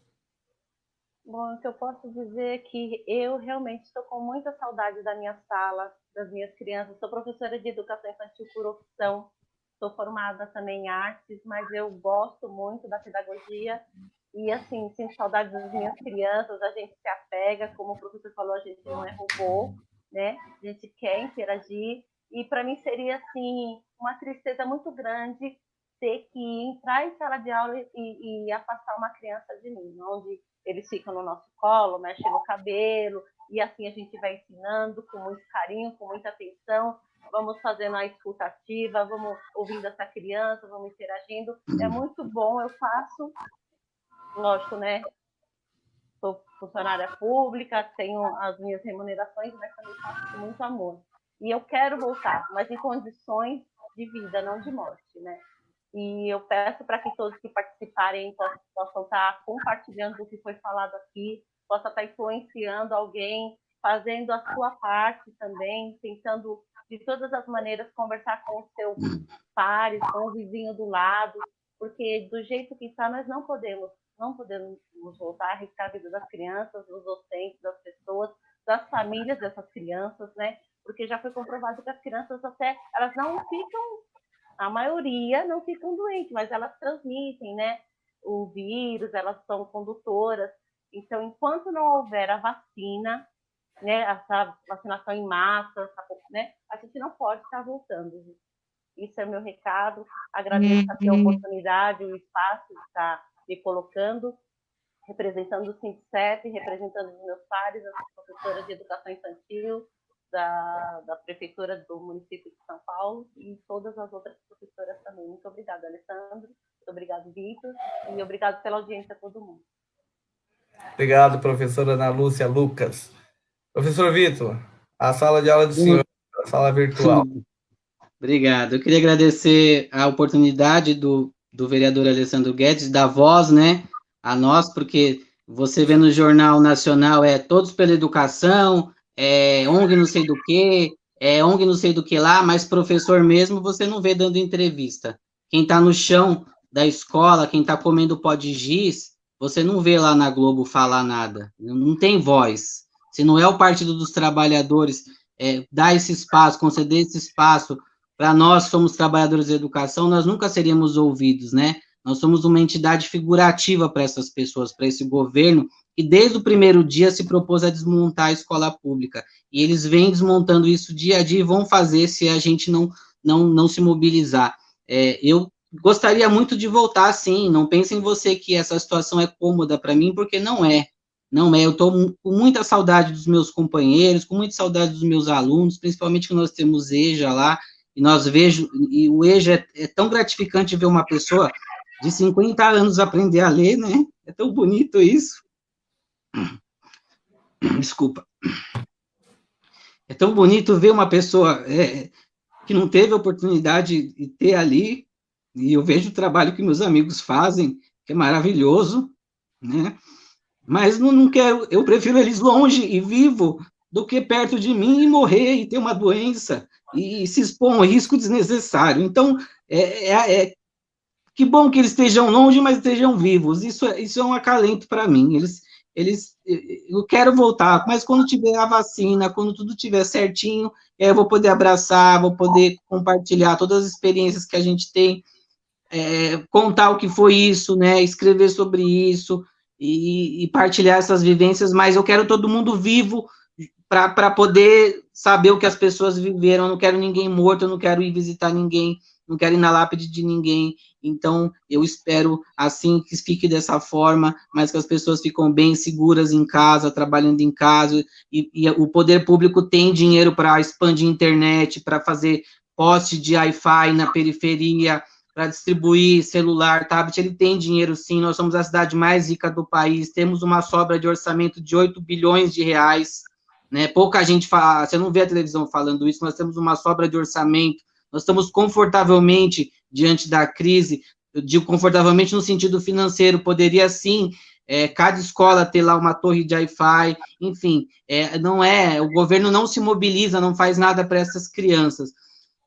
Bom, o que eu posso dizer é que eu realmente estou com muita saudade da minha sala, das minhas crianças. Sou professora de educação infantil por opção, sou formada também em artes, mas eu gosto muito da pedagogia e, assim, sinto saudade das minhas crianças, a gente se apega, como o professor falou, a gente não é robô, né? A gente quer interagir e, para mim, seria, assim, uma tristeza muito grande ter que entrar em sala de aula e afastar uma criança de mim, onde eles ficam no nosso colo, mexem no cabelo, e assim a gente vai ensinando com muito carinho, com muita atenção, vamos fazendo a escuta ativa, vamos ouvindo essa criança, vamos interagindo. É muito bom, eu faço, lógico, né? Sou funcionária pública, tenho as minhas remunerações, mas também faço com muito amor. E eu quero voltar, mas em condições de vida, não de morte, né? E eu peço para que todos que participarem possam estar compartilhando o que foi falado aqui, possam estar influenciando alguém, fazendo a sua parte também, tentando de todas as maneiras conversar com o seu pares, com o vizinho do lado, porque do jeito que está nós não podemos voltar a arriscar a vida das crianças, dos docentes, das pessoas, das famílias dessas crianças, né? Porque já foi comprovado que as crianças até elas não ficam, a maioria não ficam doentes, mas elas transmitem, né, o vírus, elas são condutoras. Então, enquanto não houver a vacina, né, essa vacinação em massa, né, a gente não pode estar voltando. Isso é meu recado. Agradeço aqui a oportunidade, o espaço de estar me colocando, representando o Sindicep, representando os meus pares, as professoras de educação infantil, da Prefeitura do município de São Paulo e todas as outras professoras também. Muito obrigada, Alessandro. Muito obrigado, Vitor. E obrigado pela audiência a todo mundo. Obrigado, professora Ana Lúcia Lucas. Professor Vitor, a sala de aula do senhor, a sala virtual. Obrigado. Eu queria agradecer a oportunidade do vereador Alessandro Guedes, dar voz, né, a nós, porque você vê no Jornal Nacional, Todos pela Educação, ONG não sei do que, ONG não sei do que lá, mas professor mesmo você não vê dando entrevista. Quem está no chão da escola, quem está comendo pó de giz, você não vê lá na Globo falar nada, não tem voz. Se não é o Partido dos Trabalhadores dar esse espaço, conceder esse espaço para nós que somos trabalhadores da educação, nós nunca seríamos ouvidos, né? Nós somos uma entidade figurativa para essas pessoas, para esse governo, que desde o primeiro dia se propôs a desmontar a escola pública. E eles vêm desmontando isso dia a dia e vão fazer se a gente não se mobilizar. Eu gostaria muito de voltar, sim, não pense em você que essa situação é cômoda para mim, porque não é. Não é, eu estou com muita saudade dos meus companheiros, com muita saudade dos meus alunos, principalmente que nós temos EJA lá, e o EJA é tão gratificante ver uma pessoa de 50 anos aprender a ler, né? É tão bonito isso. Desculpa. É tão bonito ver uma pessoa que não teve a oportunidade de ter ali, e eu vejo o trabalho que meus amigos fazem, que é maravilhoso, né? Mas não quero, eu prefiro eles longe e vivo do que perto de mim e morrer e ter uma doença e se expor a um risco desnecessário. Então, que bom que eles estejam longe, mas estejam vivos. Isso é um acalento para mim. Eu quero voltar, mas quando tiver a vacina, quando tudo estiver certinho, eu vou poder abraçar, vou poder compartilhar todas as experiências que a gente tem, contar o que foi isso, né, escrever sobre isso e partilhar essas vivências, mas eu quero todo mundo vivo para poder saber o que as pessoas viveram. Eu não quero ninguém morto, eu não quero ir visitar ninguém, não quero ir na lápide de ninguém. Então, eu espero, assim, que fique dessa forma, mas que as pessoas ficam bem seguras em casa, trabalhando em casa, e o poder público tem dinheiro para expandir a internet, para fazer poste de Wi-Fi na periferia, para distribuir celular, tablet, ele tem dinheiro sim, nós somos a cidade mais rica do país, temos uma sobra de orçamento de 8 bilhões de reais, né? Pouca gente fala, você não vê a televisão falando isso, nós temos uma sobra de orçamento, nós estamos confortavelmente diante da crise, eu digo confortavelmente no sentido financeiro, poderia sim, cada escola ter lá uma torre de Wi-Fi, enfim, o governo não se mobiliza, não faz nada para essas crianças.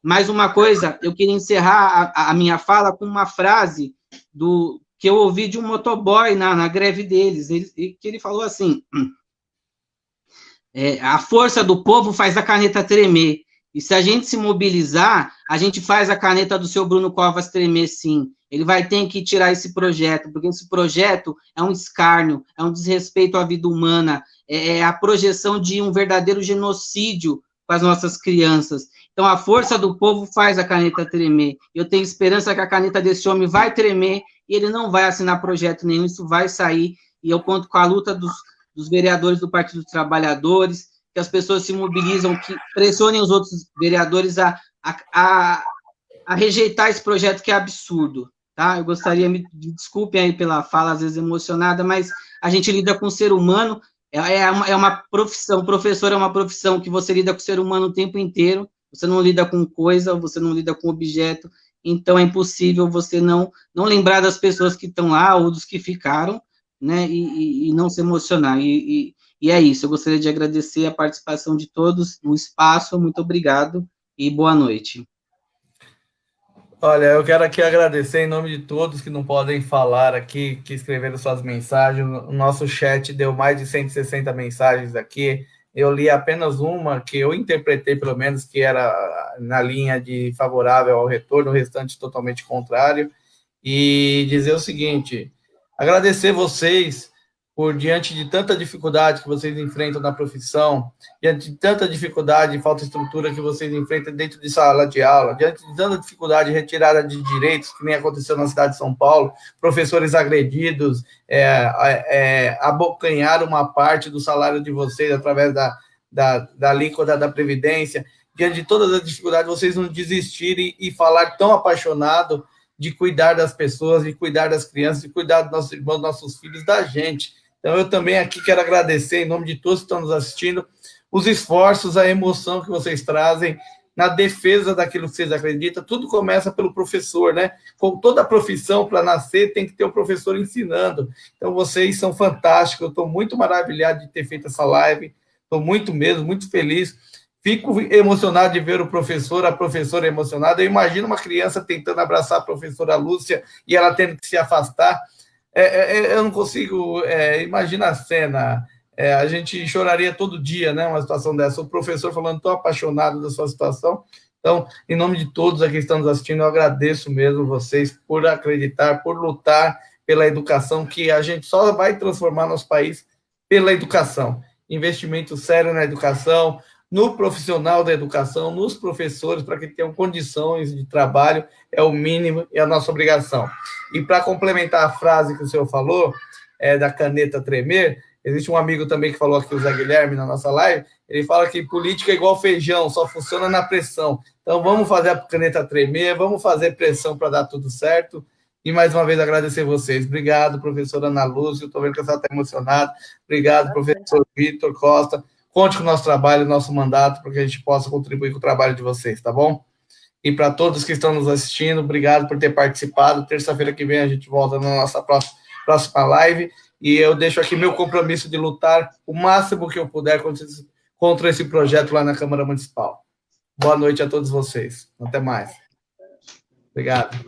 Mais uma coisa, eu queria encerrar a minha fala com uma frase que eu ouvi de um motoboy na greve deles, que ele falou assim, a força do povo faz a caneta tremer, e se a gente se mobilizar, a gente faz a caneta do seu Bruno Covas tremer, sim. Ele vai ter que tirar esse projeto, porque esse projeto é um escárnio, é um desrespeito à vida humana, é a projeção de um verdadeiro genocídio com as nossas crianças. Então, a força do povo faz a caneta tremer. Eu tenho esperança que a caneta desse homem vai tremer e ele não vai assinar projeto nenhum, isso vai sair. E eu conto com a luta dos vereadores do Partido dos Trabalhadores, que as pessoas se mobilizam, que pressionem os outros vereadores a rejeitar esse projeto que é absurdo. Tá? Eu gostaria, desculpem aí pela fala, às vezes emocionada, mas a gente lida com o ser humano, é uma profissão, professor é uma profissão que você lida com o ser humano o tempo inteiro, você não lida com coisa, você não lida com objeto, então é impossível você não lembrar das pessoas que estão lá, ou dos que ficaram, né, e não se emocionar, e é isso, eu gostaria de agradecer a participação de todos, o espaço, muito obrigado, e boa noite. Olha, eu quero aqui agradecer em nome de todos que não podem falar aqui, que escreveram suas mensagens. O nosso chat deu mais de 160 mensagens aqui. Eu li apenas uma que eu interpretei, pelo menos, que era na linha de favorável ao retorno, o restante totalmente contrário. E dizer o seguinte, agradecer vocês por, diante de tanta dificuldade que vocês enfrentam na profissão, diante de tanta dificuldade e falta de estrutura que vocês enfrentam dentro de sala de aula, diante de tanta dificuldade de retirada de direitos, que nem aconteceu na cidade de São Paulo, professores agredidos, abocanhar uma parte do salário de vocês através da alíquota da Previdência, diante de todas as dificuldades, vocês não desistirem e falar tão apaixonado de cuidar das pessoas, de cuidar das crianças, de cuidar dos nossos irmãos, dos nossos filhos, da gente. Então, eu também aqui quero agradecer, em nome de todos que estão nos assistindo, os esforços, a emoção que vocês trazem na defesa daquilo que vocês acreditam. Tudo começa pelo professor, né? Com toda a profissão, para nascer, tem que ter o professor ensinando. Então, vocês são fantásticos. Eu estou muito maravilhado de ter feito essa live. Estou muito mesmo, muito feliz. Fico emocionado de ver o professor, a professora emocionada. Eu imagino uma criança tentando abraçar a professora Lúcia e ela tendo que se afastar. Eu não consigo imaginar a cena. A gente choraria todo dia, né? Uma situação dessa. O professor falando tão apaixonado da sua situação. Então, em nome de todos aqui que estão nos assistindo, eu agradeço mesmo vocês por acreditar, por lutar pela educação, que a gente só vai transformar nosso país pela educação. Investimento sério na educação, no profissional da educação, nos professores, para que tenham condições de trabalho, é o mínimo e a nossa obrigação. E para complementar a frase que o senhor falou, da caneta tremer, existe um amigo também que falou aqui, o Zé Guilherme, na nossa live, ele fala que política é igual feijão, só funciona na pressão. Então, vamos fazer a caneta tremer, vamos fazer pressão para dar tudo certo. E, mais uma vez, agradecer vocês. Obrigado, professora Ana Lúcia, estou vendo que você está emocionada. Obrigado, professor Vitor Costa. Conte com o nosso trabalho, o nosso mandato, para que a gente possa contribuir com o trabalho de vocês, tá bom? E para todos que estão nos assistindo, obrigado por ter participado. Terça-feira que vem a gente volta na nossa próxima live. E eu deixo aqui meu compromisso de lutar o máximo que eu puder contra esse projeto lá na Câmara Municipal. Boa noite a todos vocês. Até mais. Obrigado.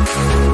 Thank you.